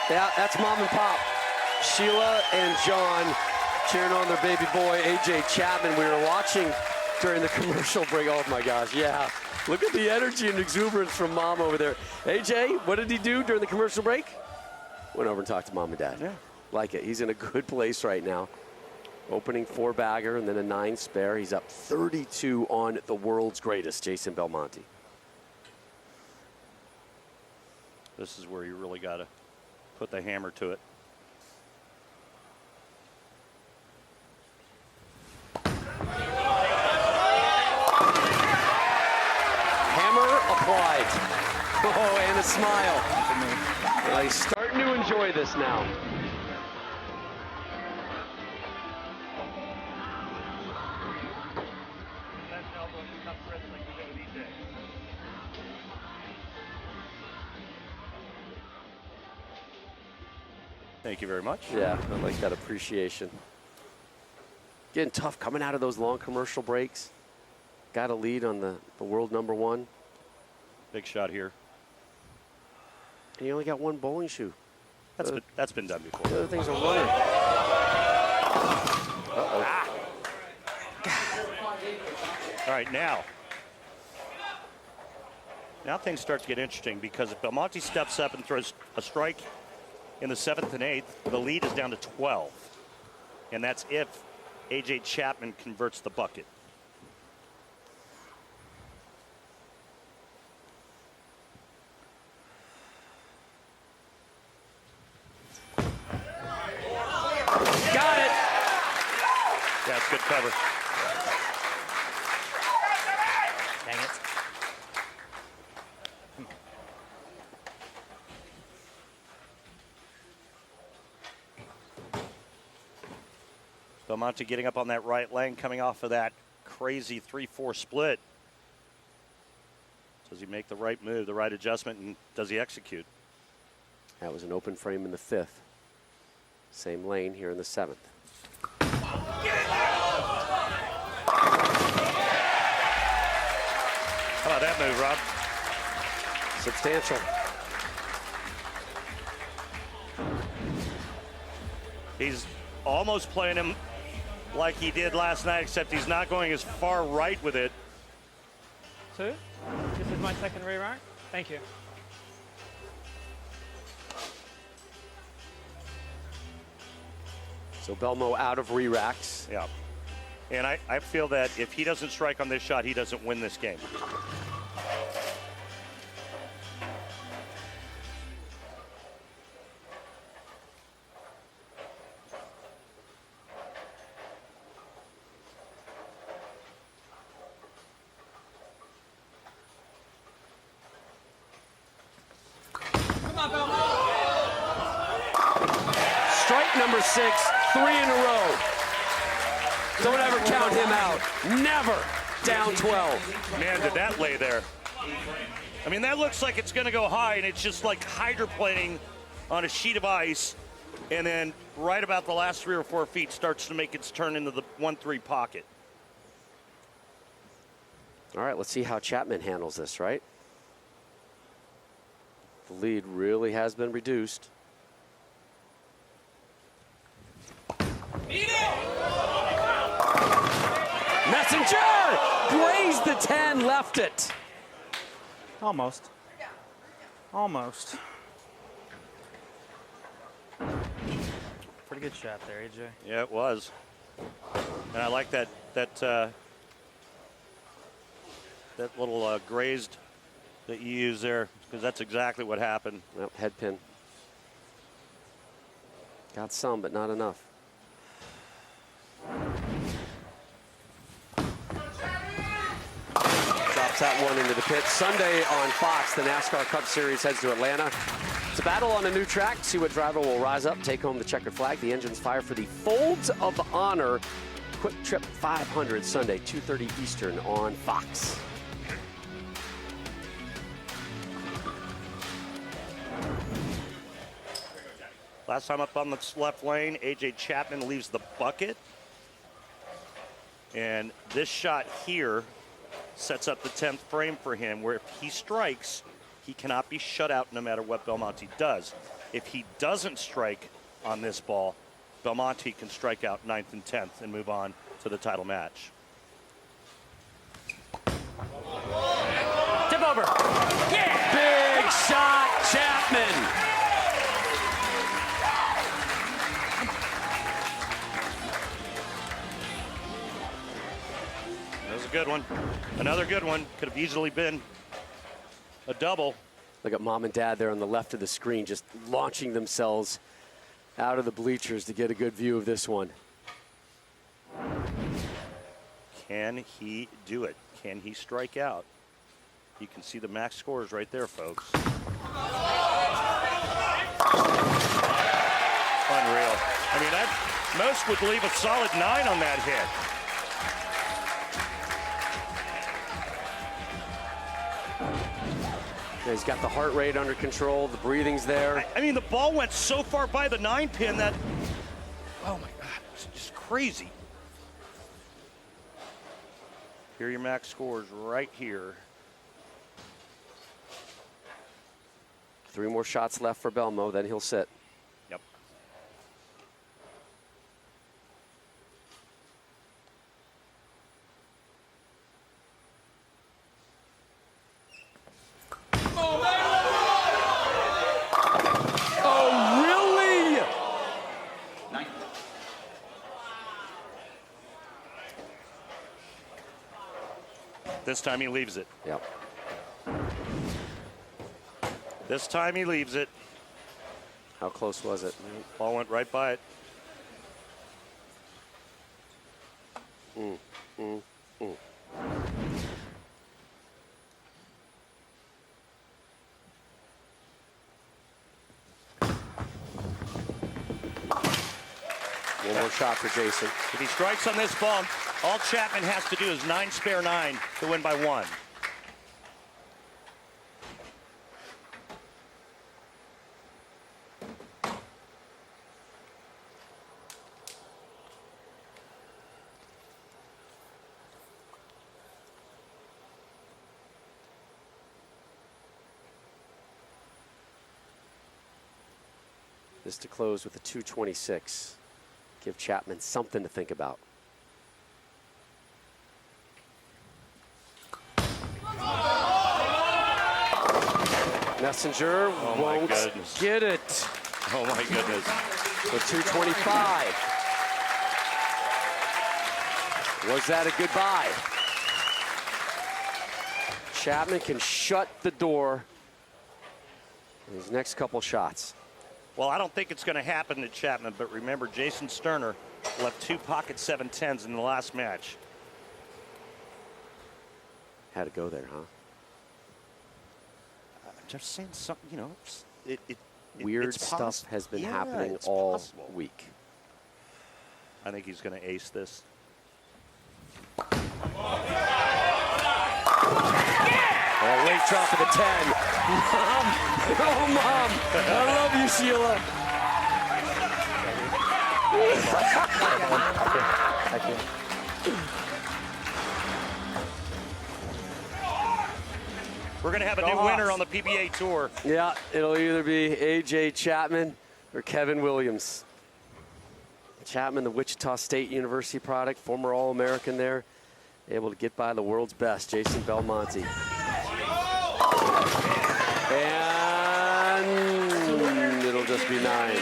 Yeah, that's Mom and Pop. Sheila and John cheering on their baby boy, AJ Chapman. We were watching during the commercial break. Oh, my gosh, yeah. Look at the energy and exuberance from Mom over there. AJ, what did he do during the commercial break? Went over and talked to Mom and Dad. Yeah. Like it. He's in a good place right now. Opening 4-bagger and then a 9 spare. He's up 32 on the world's greatest, Jason Belmonte. This is where you really got to put the hammer to it. Hammer applied. Oh, and a smile. Well, he's starting to enjoy this now. Thank you very much. Yeah, I like that appreciation. Getting tough coming out of those long commercial breaks. Got a lead on the world #1. Big shot here. And you only got one bowling shoe. That's been done before. The other things are running. Uh-oh. Ah. All right, now things start to get interesting because if Belmonte steps up and throws a strike in the 7th and 8th, the lead is down to 12. And that's if A.J. Chapman converts the bucket. Got it. Yeah, it's good cover. Dang it. Belmonte getting up on that right lane, coming off of that crazy 3-4 split. Does he make the right move, the right adjustment, and does he execute? That was an open frame in the 5th. Same lane here in the 7th. How about that move, Rob? Substantial. He's almost playing him like he did last night, except he's not going as far right with it. 2. This is my second re-rack. Thank you. So Belmo out of re-racks. Yeah. And I feel that if he doesn't strike on this shot, he doesn't win this game. Strike number 6, 3 in a row. Don't ever count him out. Never down 12. Man, did that lay there. I mean, that looks like it's going to go high, and it's just like hydroplaning on a sheet of ice, and then right about the last 3 or 4 feet starts to make its turn into the 1-3 pocket. All right, let's see how Chapman handles this, right? The lead really has been reduced. Messenger grazed the 10, left it. Almost. Almost. Pretty good shot there, AJ. Yeah, it was. And I like that little grazed that you use there, because that's exactly what happened. Yep, head pin. Got some, but not enough. Drops that one into the pit. Sunday on Fox, the NASCAR Cup Series heads to Atlanta. It's a battle on a new track. See what driver will rise up, take home the checkered flag. The engines fire for the Folds of Honor Quick Trip 500 Sunday, 2:30 Eastern on Fox. Last time up on the left lane, A.J. Chapman leaves the bucket. And this shot here sets up the 10th frame for him, where if he strikes, he cannot be shut out no matter what Belmonte does. If he doesn't strike on this ball, Belmonte can strike out 9th and 10th and move on to the title match. Tip over. Yeah! Big shot, Chapman. That was a good one. Another good one. Could have easily been a double. Look at mom and dad there on the left of the screen, just launching themselves out of the bleachers to get a good view of this one. Can he do it? Can he strike out? You can see the max scores right there, folks. Unreal. I mean, that most would leave a solid 9 on that hit. Yeah, he's got the heart rate under control. The breathing's there. I mean, the ball went so far by the 9-pin that, oh my God, it's just crazy. Here are your max scores right here. 3 more shots left for Belmo, then he'll sit. Yep. Oh, really? This time he leaves it. Yep. This time he leaves it. How close was it? Ball went right by it. One more shot for Jason. If he strikes on this ball, all Chapman has to do is 9 spare 9 to win by 1. This to close with a 226. Give Chapman something to think about. Messenger won't get it. Oh my goodness. The 225. Was that a goodbye? Chapman can shut the door in his next couple shots. Well, I don't think it's going to happen to Chapman, but remember, Jason Sterner left 2 pocket 7-10s in the last match. Had to go there, huh? I'm just saying something, you know, Weird it's stuff has been happening it's all possible. week. I think he's going to ace this. Oh, late drop of the 10. Mom! Oh, Mom! I love you, Sheila. We're going to have a new winner on the PBA Tour. Yeah, it'll either be A.J. Chapman or Keven Williams. Chapman, the Wichita State University product, former All-American there, able to get by the world's best, Jason Belmonte. And it'll just be 9.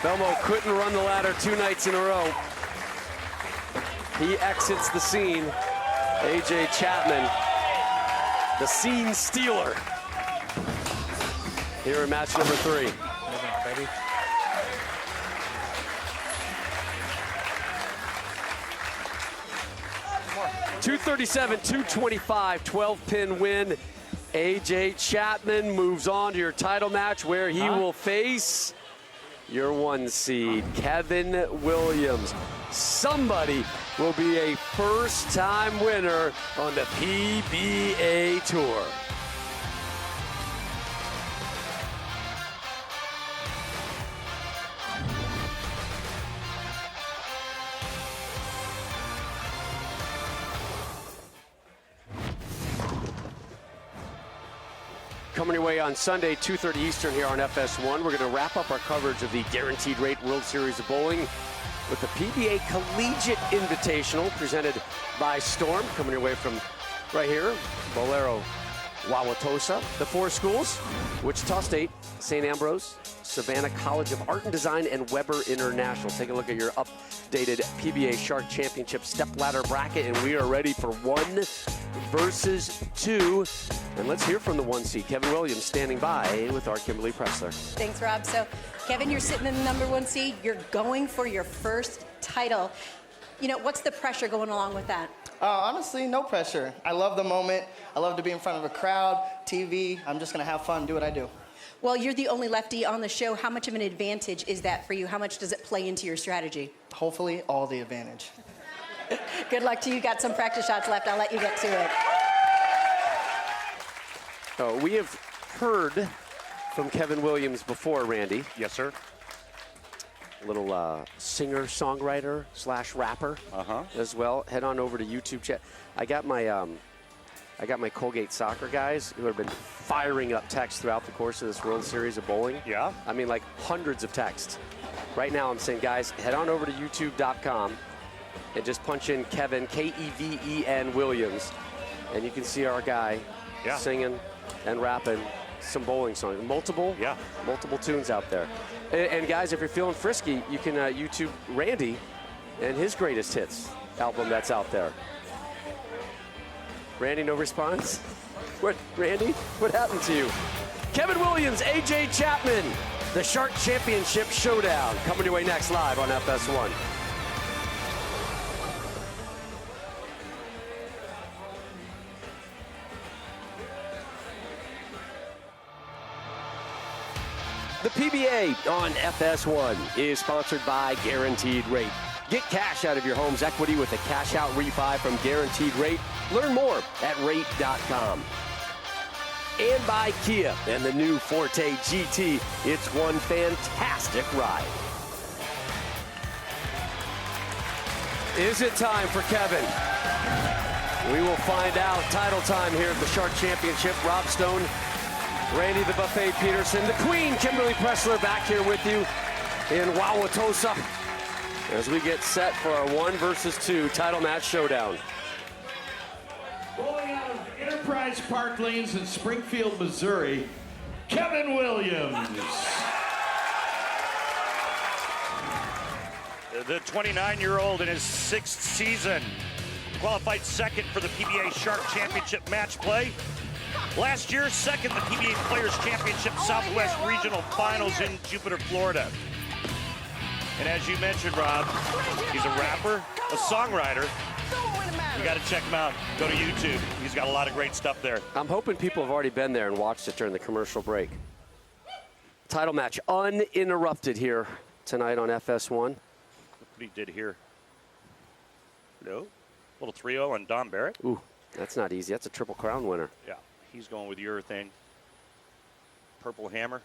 Belmo couldn't run the ladder 2 nights in a row. He exits the scene. A.J. Chapman, the scene stealer. Here in match number 3. 237, 225, 12-pin win. A.J. Chapman moves on to your title match where he will face your 1 seed, Keven Williams. Somebody will be a first-time winner on the PBA Tour. Coming your way on Sunday, 2:30 Eastern here on FS1. We're going to wrap up our coverage of the Guaranteed Rate World Series of Bowling with the PBA Collegiate Invitational presented by Storm. Coming your way from right here, Bowlero Wauwatosa. The 4 schools, Wichita State, St. Ambrose, Savannah College of Art and Design, and Weber International. Take a look at your updated PBA Shark Championship Stepladder bracket, and we are ready for 1 versus 2. And let's hear from the 1 seed, Keven Williams, standing by with our Kimberly Pressler. Thanks, Rob. So, Keven, you're sitting in the number 1 seed. You're going for your first title. You know, what's the pressure going along with that? Honestly, no pressure. I love the moment. I love to be in front of a crowd, TV. I'm just going to have fun, do what I do. Well, you're the only lefty on the show. How much of an advantage is that for you? How much does it play into your strategy? Hopefully, all the advantage. Good luck to you. Got some practice shots left. I'll let you get to it. We have heard from Keven Williams before, Randy. Yes, sir. A little singer, songwriter / rapper as well. Head on over to YouTube chat. I got my Colgate soccer guys who have been firing up texts throughout the course of this World Series of bowling. Yeah. I mean, like hundreds of texts. Right now, I'm saying, guys, head on over to YouTube.com and just punch in Keven, Keven Williams, and you can see our guy singing and rapping some bowling songs. Multiple tunes out there. And guys, if you're feeling frisky, you can YouTube Randy and his greatest hits album that's out there. Randy, no response? What, Randy? What happened to you? Keven Williams, AJ Chapman, the Shark Championship Showdown, coming your way next live on FS1. The PBA on FS1 is sponsored by Guaranteed Rate. Get cash out of your home's equity with a cash-out refi from Guaranteed Rate. Learn more at rate.com. And by Kia and the new Forte GT. It's one fantastic ride. Is it time for Keven? We will find out. Title time here at the Shark Championship. Rob Stone, Randy the Buffet Peterson, the Queen, Kimberly Pressler, back here with you in Wauwatosa as we get set for our 1 versus 2 title match showdown. Bowling out of Enterprise Park Lanes in Springfield, Missouri, Keven Williams. The 29-year-old in his 6th season qualified second for the PBA Shark Championship match play. Last year, second the PBA Players Championship Southwest Regional Finals in Jupiter, Florida. And as you mentioned, Rob, he's a rapper, a songwriter. You got to check him out. Go to YouTube. He's got a lot of great stuff there. I'm hoping people have already been there and watched it during the commercial break. Title match uninterrupted here tonight on FS1. Look what he did here. No. Little 3-0 on Don Barrett. Ooh, that's not easy. That's a Triple Crown winner. Yeah, he's going with your thing. Purple Hammer.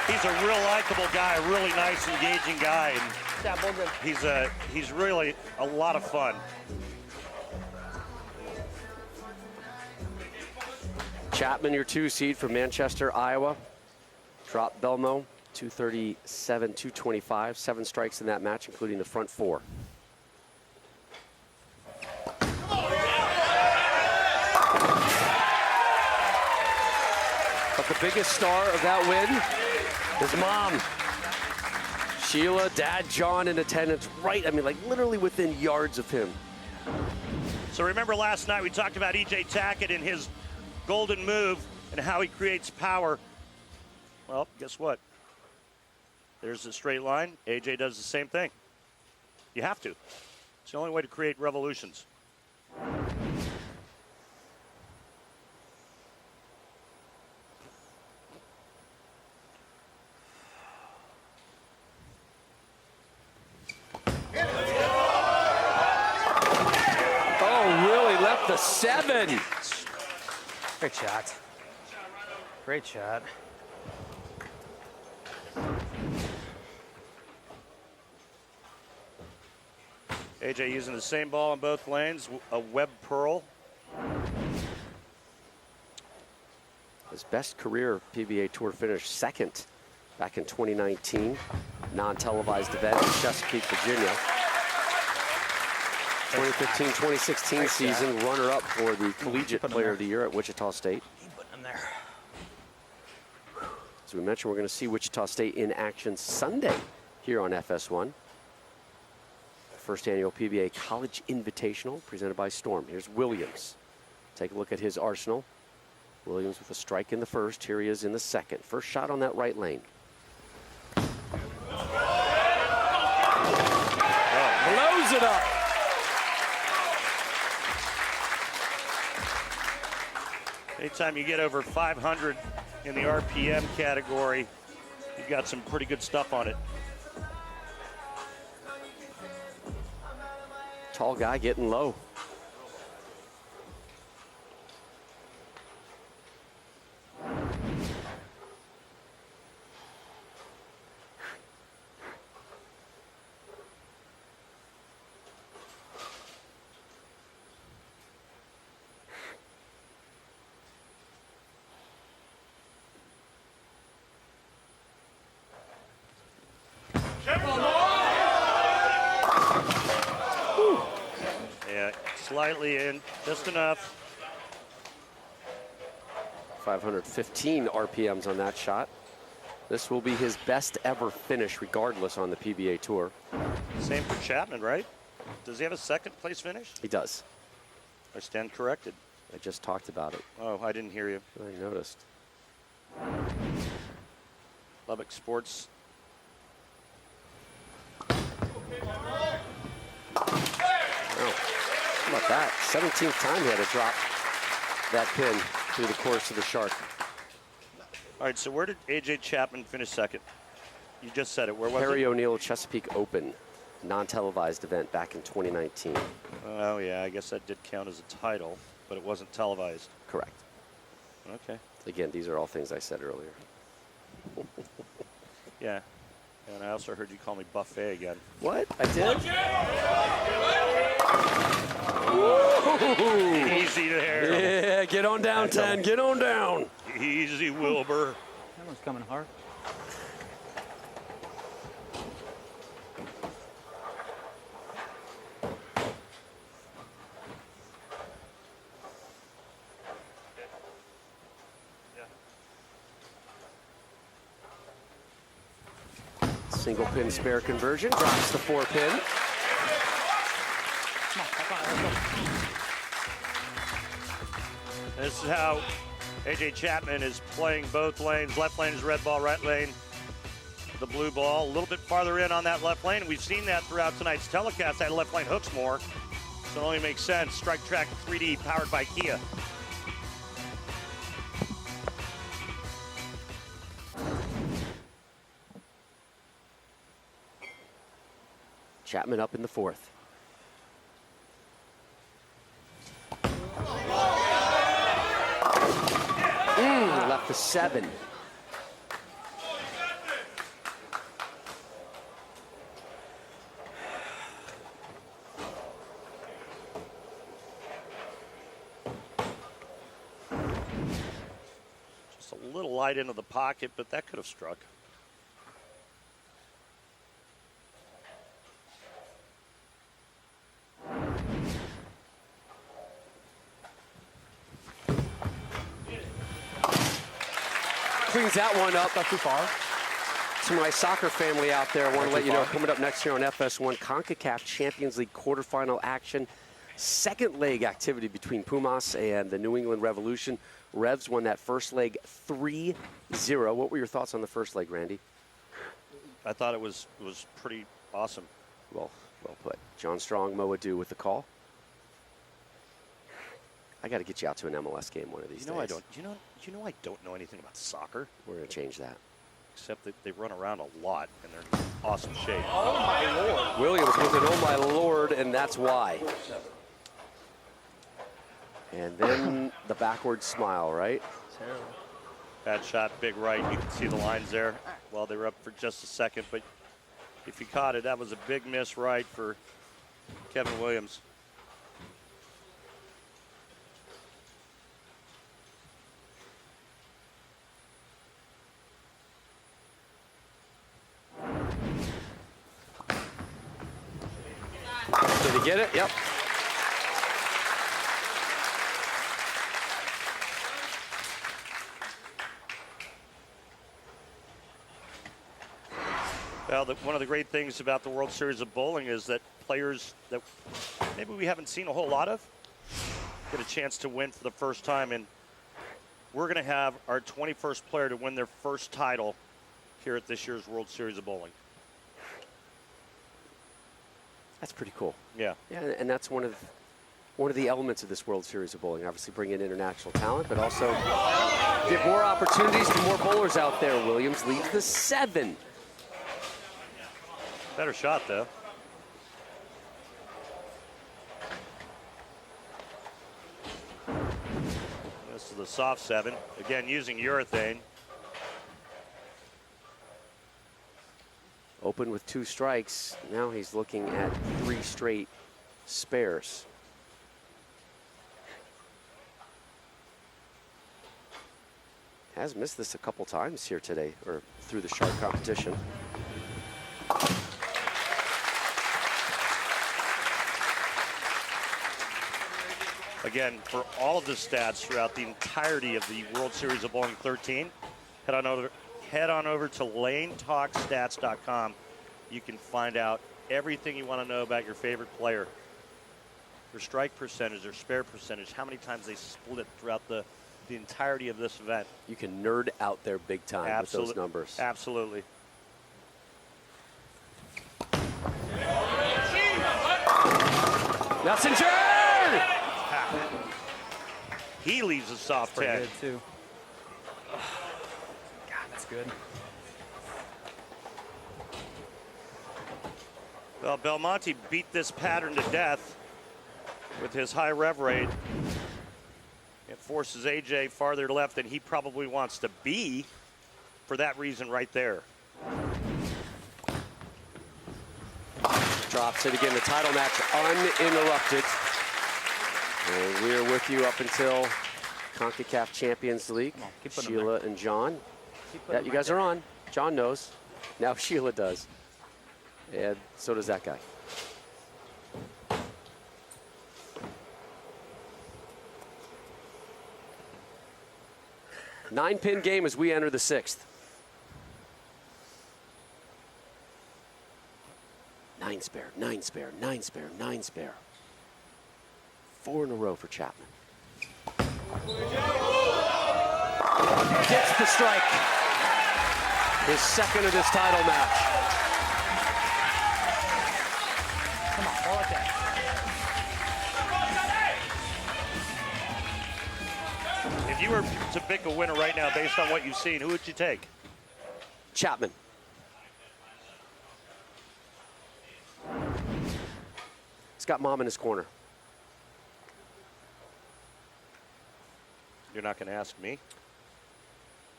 He's a real likable guy, a really nice, engaging guy, and he's really a lot of fun. Chapman, your 2 seed from Manchester, Iowa. Dropped Belmo, 237, 225. 7 strikes in that match, including the front 4. But the biggest star of that win, his mom. Sheila, Dad, John in attendance, right, I mean, like literally within yards of him. So remember last night we talked about E.J. Tackett and his golden move and how he creates power. Well, guess what? There's a straight line. AJ does the same thing. You have to. It's the only way to create revolutions. Oh, really left the 7. Great shot. Great shot. AJ using the same ball in both lanes, a web pearl. His best career PBA Tour finish, 2nd back in 2019. Non-televised event in Chesapeake, Virginia. 2015-2016 season, runner-up for the Collegiate Player of the Year at Wichita State. Keep putting him there. As we mentioned, we're going to see Wichita State in action Sunday here on FS1. First annual PBA College Invitational presented by Storm. Here's Williams. Take a look at his arsenal. Williams with a strike in the first. Here he is in the second. First shot on that right lane. Blows it up. Anytime you get over 500 in the RPM category, you've got some pretty good stuff on it. Tall guy getting low. Yeah, slightly in, just enough. 515 RPMs on that shot. This will be his best ever finish regardless on the PBA Tour. Same for Chapman, right? Does he have a second place finish? He does. I stand corrected. I just talked about it. Oh, I didn't hear you. I noticed. Lubbock Sports. Oh, how about that? 17th time he had to drop that pin through the course of the Shark. All right, so where did A.J. Chapman finish second? You just said it. Where was Harry it? O'Neill Chesapeake Open, non-televised event back in 2019. Oh, yeah, I guess that did count as a title, but it wasn't televised. Correct. Okay. Again, these are all things I said earlier. Yeah. And I also heard you call me buffet again. What? I did? Easy there. Yeah, get on down, 10. Get on down. Easy, Wilbur. That one's coming hard. Single pin spare conversion, drops the 4 pin. This is how A.J. Chapman is playing both lanes. Left lane is red ball, right lane the blue ball. A little bit farther in on that left lane. We've seen that throughout tonight's telecast. That left lane hooks more. So it only makes sense. Strike Track 3D powered by Kia. Chapman up in the 4th. Left the 7. Just a little light into the pocket, but that could have struck. Cleans that one up. Not too far. To my soccer family out there, I want to let you know, coming up next year on FS1, CONCACAF Champions League quarterfinal action. Second leg activity between Pumas and the New England Revolution. Revs won that first leg 3-0. What were your thoughts on the first leg, Randy? I thought it was pretty awesome. Well put. John Strong, Mo Adu with the call. I got to get you out to an MLS game one of these days. I don't. You know I don't know anything about soccer. We're going to change that. Except that they run around a lot and they're in awesome shape. Oh my Lord. Williams with an oh my Lord, and that's why. And then the backward smile, right? Terrible. Bad shot, big right. You can see the lines there. Well, they were up for just a second, but if you caught it, that was a big miss right for Keven Williams. Did he get it? Yep. Well, one of the great things about the World Series of Bowling is that players that maybe we haven't seen a whole lot of get a chance to win for the first time. And we're going to have our 21st player to win their first title here at this year's World Series of Bowling. That's pretty cool. Yeah. Yeah, and that's one of one of the elements of this World Series of Bowling. Obviously bring in international talent, but also give more opportunities to more bowlers out there. Williams leads the 7. Better shot, though. This is the soft 7. Again, using urethane. Open with 2 strikes. Now he's looking at 3 straight spares. Has missed this a couple times here today, or through the Shark competition. Again, for all of the stats throughout the entirety of the World Series of Bowling 13, head on over to lanetalkstats.com. You can find out everything you want to know about your favorite player. Their strike percentage, their spare percentage, how many times they split throughout the entirety of this event. You can nerd out there big time with those numbers. Absolutely. Messenger! He leaves a soft 10. Pretty good, too. God, that's good. Well, Belmonte beat this pattern to death with his high rev rate. It forces AJ farther left than he probably wants to be for that reason right there. Drops it again, the title match uninterrupted. And we're with you up until CONCACAF Champions League. Sheila and John. Yeah, you guys are on. John knows. Now Sheila does. And so does that guy. Nine-pin game as we enter the 6th. 9 spare, 9 spare, 9 spare, 9 spare. 4 in a row for Chapman. Gets the strike. His 2nd of this title match. Come on, ball like that. If you were to pick a winner right now based on what you've seen, who would you take? Chapman. He's got mom in his corner. You're not going to ask me?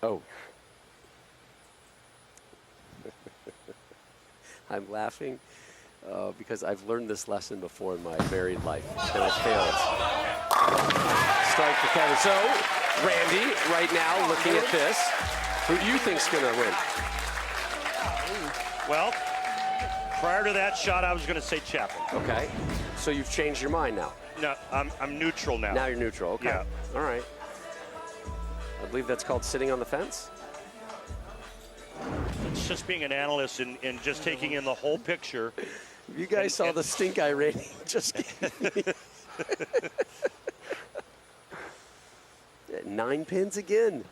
Oh. I'm laughing because I've learned this lesson before in my married life, and I failed. Strike for Keven. So, Randy, right now, looking at this, who do you think's going to win? Well, prior to that shot, I was going to say Chapman. Okay. So you've changed your mind now. No, I'm neutral now. Now you're neutral. Okay. Yeah. All right. I believe that's called sitting on the fence. It's just being an analyst and just taking in the whole picture. You guys saw the stink eye rating. Just 9 pins again.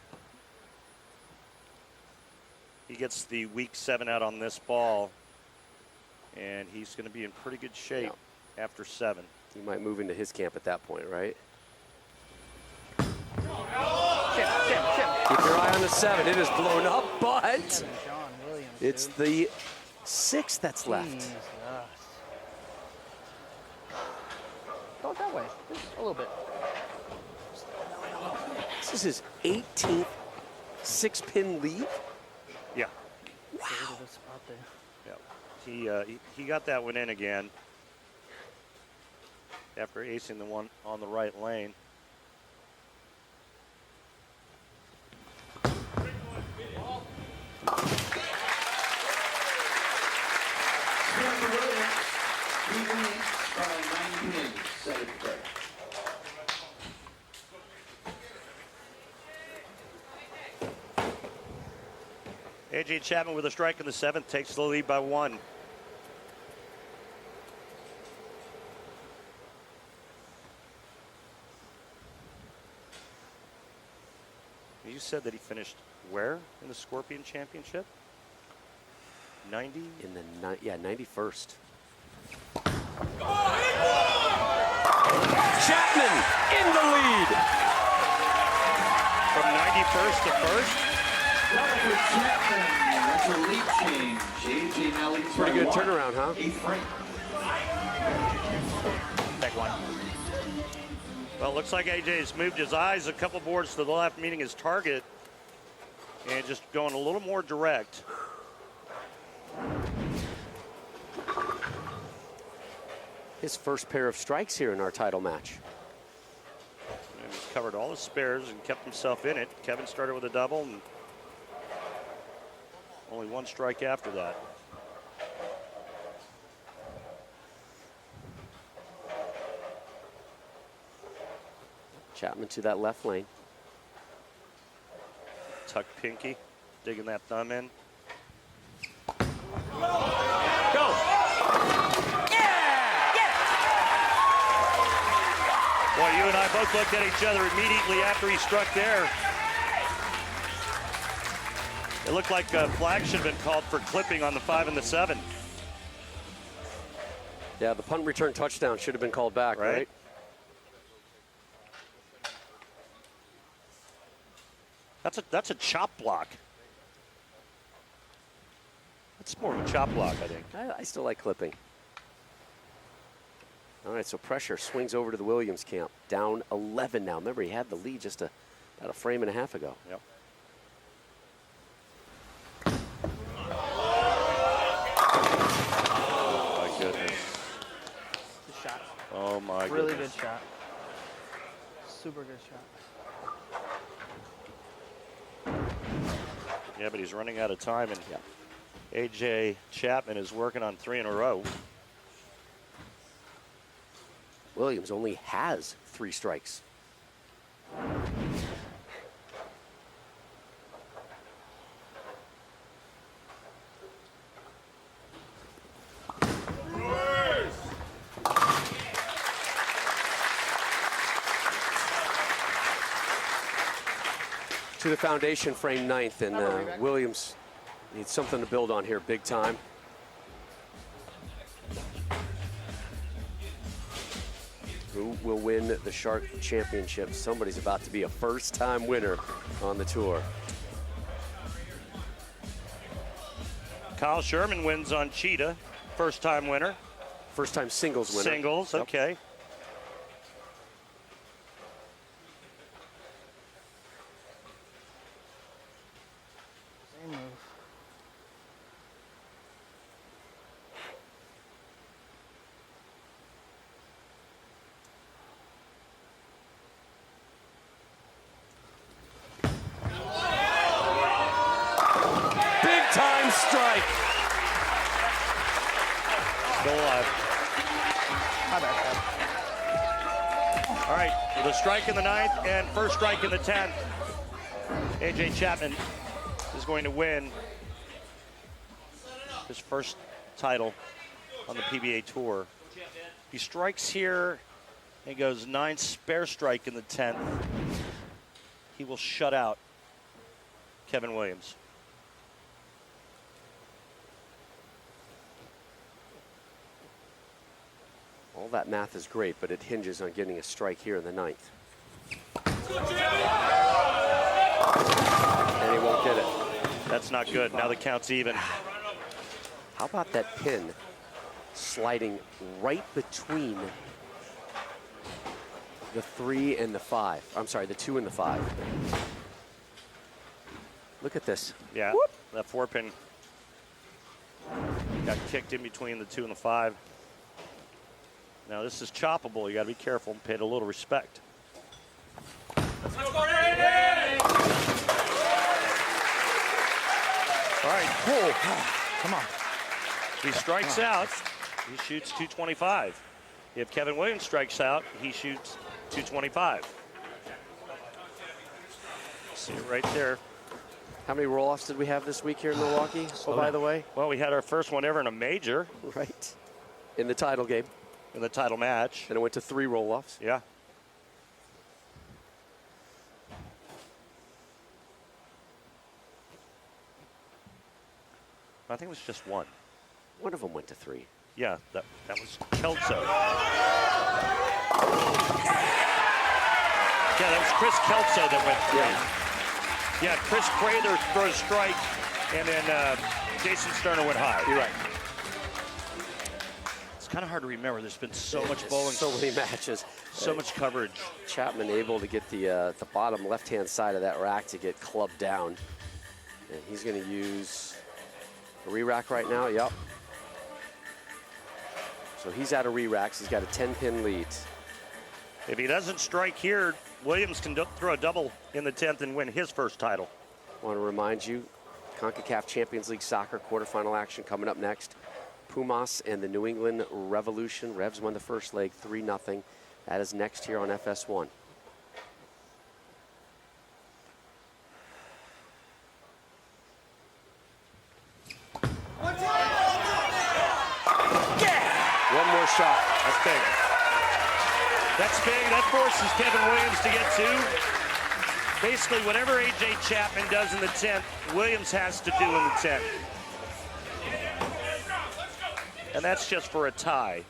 He gets the weak 7 out on this ball, and he's going to be in pretty good shape after 7. He might move into his camp at that point, right? Keep your eye on the 7. It is blown up, but it's the 6 that's left. Go that way, just a little bit. This is his 18th 6-pin lead. Yeah. Wow. Yeah. He got that one in again after acing the one on the right lane. AJ Chapman with a strike in the 7th takes the lead by 1. You said that he finished where in the Scorpion Championship? 90? In the 91st. first to first. Chapman. That's a lead change. AJ now leads Pretty by good 1. turnaround, huh? 8th rank. Big one. Well, it looks like AJ's moved his eyes a couple boards to the left, meaning his target, and just going a little more direct. His first pair of strikes here in our title match. And he's covered all his spares and kept himself in it. Keven started with a double and only one strike after that. Chapman to that left lane. Tuck pinky, digging that thumb in. Go! Boy, you and I both looked at each other immediately after he struck there. It looked like a flag should have been called for clipping on the 5 and the 7. Yeah, the punt return touchdown should have been called back, right? That's a chop block. That's more of a chop block, I think. I still like clipping. All right, so pressure swings over to the Williams camp. Down 11 now. Remember, he had the lead just about a frame and a half ago. Yep. Oh, my goodness. Good shot. Oh, my Really goodness. good shot. Super good shot. Yeah, but he's running out of time, and AJ Chapman is working on 3 in a row. Williams only has 3 strikes. To the foundation frame 9th, and Williams needs something to build on here big time. Who will win the Shark Championship? Somebody's about to be a first-time winner on the tour. Kyle Sherman wins on Cheetah, first-time winner. First-time singles winner. Singles, Yep. okay. Same move. Big-time strike. Still alive. My bad, Kev. All right, with a strike in the 9th and first strike in the 10th, AJ Chapman is going to win his first title on the PBA Tour. He strikes here and goes 9 spare strike in the 10th. He will shut out Keven Williams. All that math is great, but it hinges on getting a strike here in the 9th. And he won't get it. That's not good. Now the count's even. How about that pin sliding right between the 3 and the 5? I'm sorry, the 2 and the 5. Look at this. Yeah, that 4 pin got kicked in between the 2 and the 5. Now this is choppable. You got to be careful and pay it a little respect. All right. Whoa. Come on. He strikes out. He shoots 225. If Keven Williams strikes out, he shoots 225. See it right there. How many roll-offs did we have this week here in Milwaukee? Oh, by the way. Well, we had our first one ever in a major. Right. In the title game. In the title match. And it went to 3 roll-offs. Yeah. I think it was just 1. One of them went to 3. Yeah, that was Kelso. Yeah, that was Chris Kelso that went 3. Yeah. Yeah, Chris Prather throws strike, and then Jason Sterner went high. You're right. It's kind of hard to remember. There's been so much bowling. So many matches. So much coverage. Chapman able to get the bottom left-hand side of that rack to get clubbed down. And he's going to use a re-rack right now. Yep. So he's out of re-racks. He's got a 10-pin lead. If he doesn't strike here, Williams can throw a double in the 10th and win his first title. I want to remind you, CONCACAF Champions League Soccer quarterfinal action coming up next. Pumas and the New England Revolution. Revs won the first leg 3-0. That is next here on FS1. One more shot. That's big. That's big. That forces Keven Williams to get two. Basically, whatever A.J. Chapman does in the 10th, Williams has to do in the 10th. And that's just for a tie.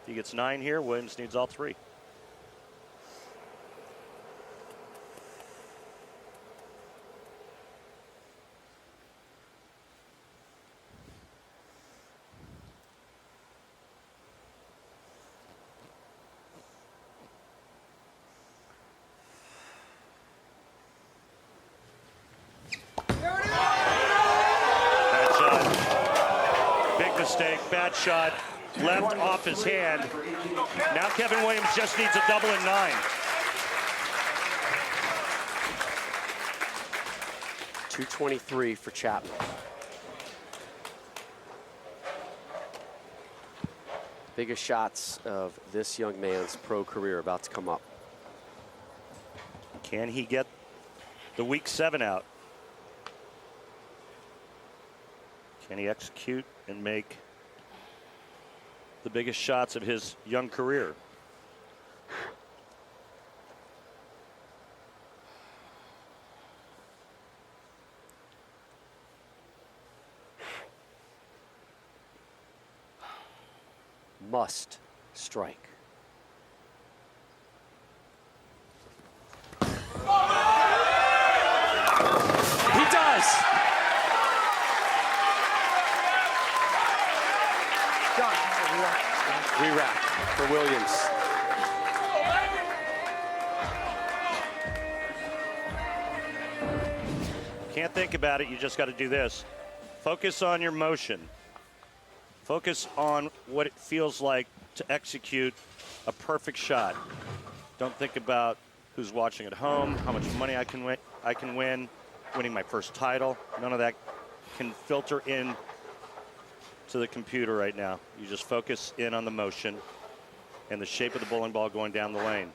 If he gets 9 here, Williams needs all 3. Bad shot, left off his hand. Now Keven Williams just needs a double in 9. .223 for Chapman. Biggest shots of this young man's pro career about to come up. Can he get the week 7 out? Can he execute and make the biggest shots of his young career? Must strike. He does. Re-rack for Williams. Can't think about it, you just got to do this. Focus on your motion. Focus on what it feels like to execute a perfect shot. Don't think about who's watching at home, how much money I can win, winning my first title. None of that can filter in to the computer right now. You just focus in on the motion and the shape of the bowling ball going down the lane.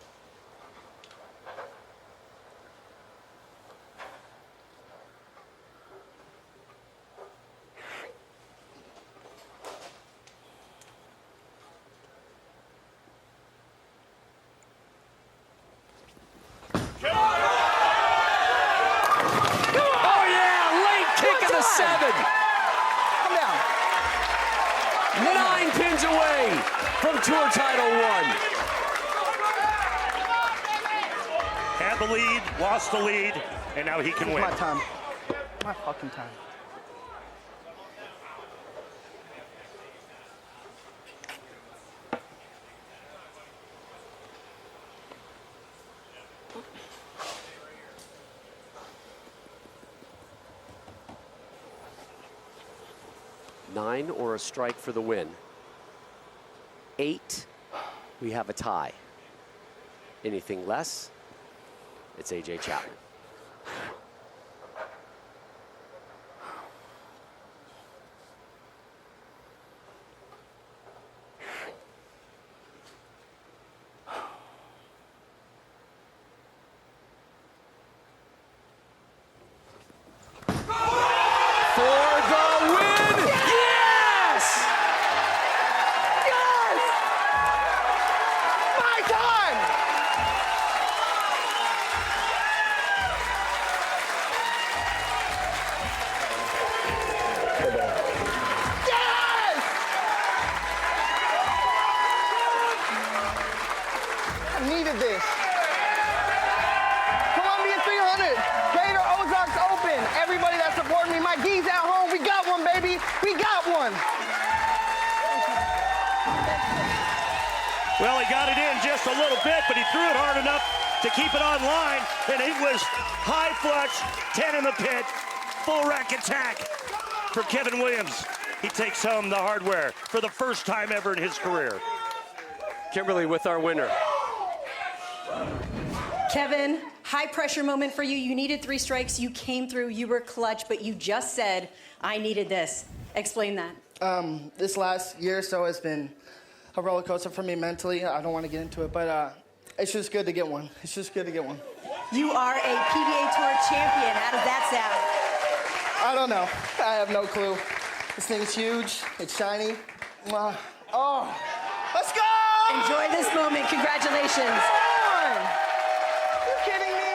Oh yeah, late kick of the 7. Come down. 9 pins away from Tour Title 1. Had the lead, lost the lead, and now he can win. My time. My fucking time. Nine or a strike for the win. 8, we have a tie. Anything less, it's A.J. Chapman. Well, he got it in just a little bit, but he threw it hard enough to keep it on line, and it was high flush, 10 in the pit, full rack attack for Keven Williams. He takes home the hardware for the first time ever in his career. Kimberly with our winner. Keven, high pressure moment for you. You needed 3 strikes. You came through. You were clutch, but you just said, I needed this. Explain that. This last year or so has been a roller coaster for me mentally. I don't want to get into it, but it's just good to get one. It's just good to get one. You are a PBA Tour champion. How does that sound? I don't know. I have no clue. This thing's huge. It's shiny. Oh, let's go! Enjoy this moment. Congratulations. Are you kidding me?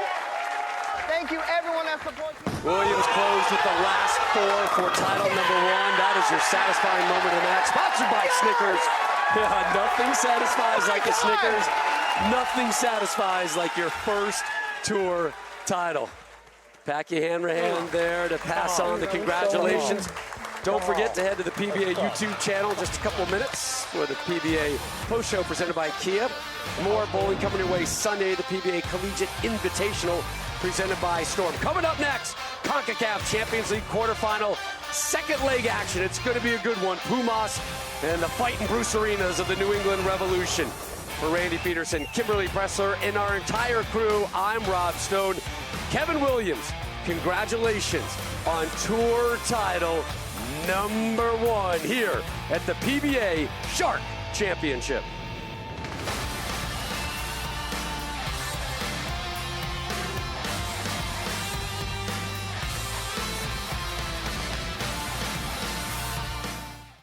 Thank you, everyone that supports me. Williams closed with the last 4 for title number 1. That is your satisfying moment of the match. Sponsored by Snickers. Yeah, nothing satisfies like a Snickers. Nothing satisfies like your first tour title. Pack your hand there to pass on the congratulations. Don't forget to head to the PBA YouTube channel in just a couple of minutes for the PBA post show presented by Kia. More bowling coming your way Sunday, the PBA Collegiate Invitational presented by Storm. Coming up next, CONCACAF Champions League quarterfinal, second leg action. It's going to be a good one. Pumas and the Fightin' Bruce Arenas of the New England Revolution. For Randy Peterson, Kimberly Pressler, and our entire crew, I'm Rob Stone. Keven Williams, congratulations on tour title number 1 here at the PBA Shark Championship.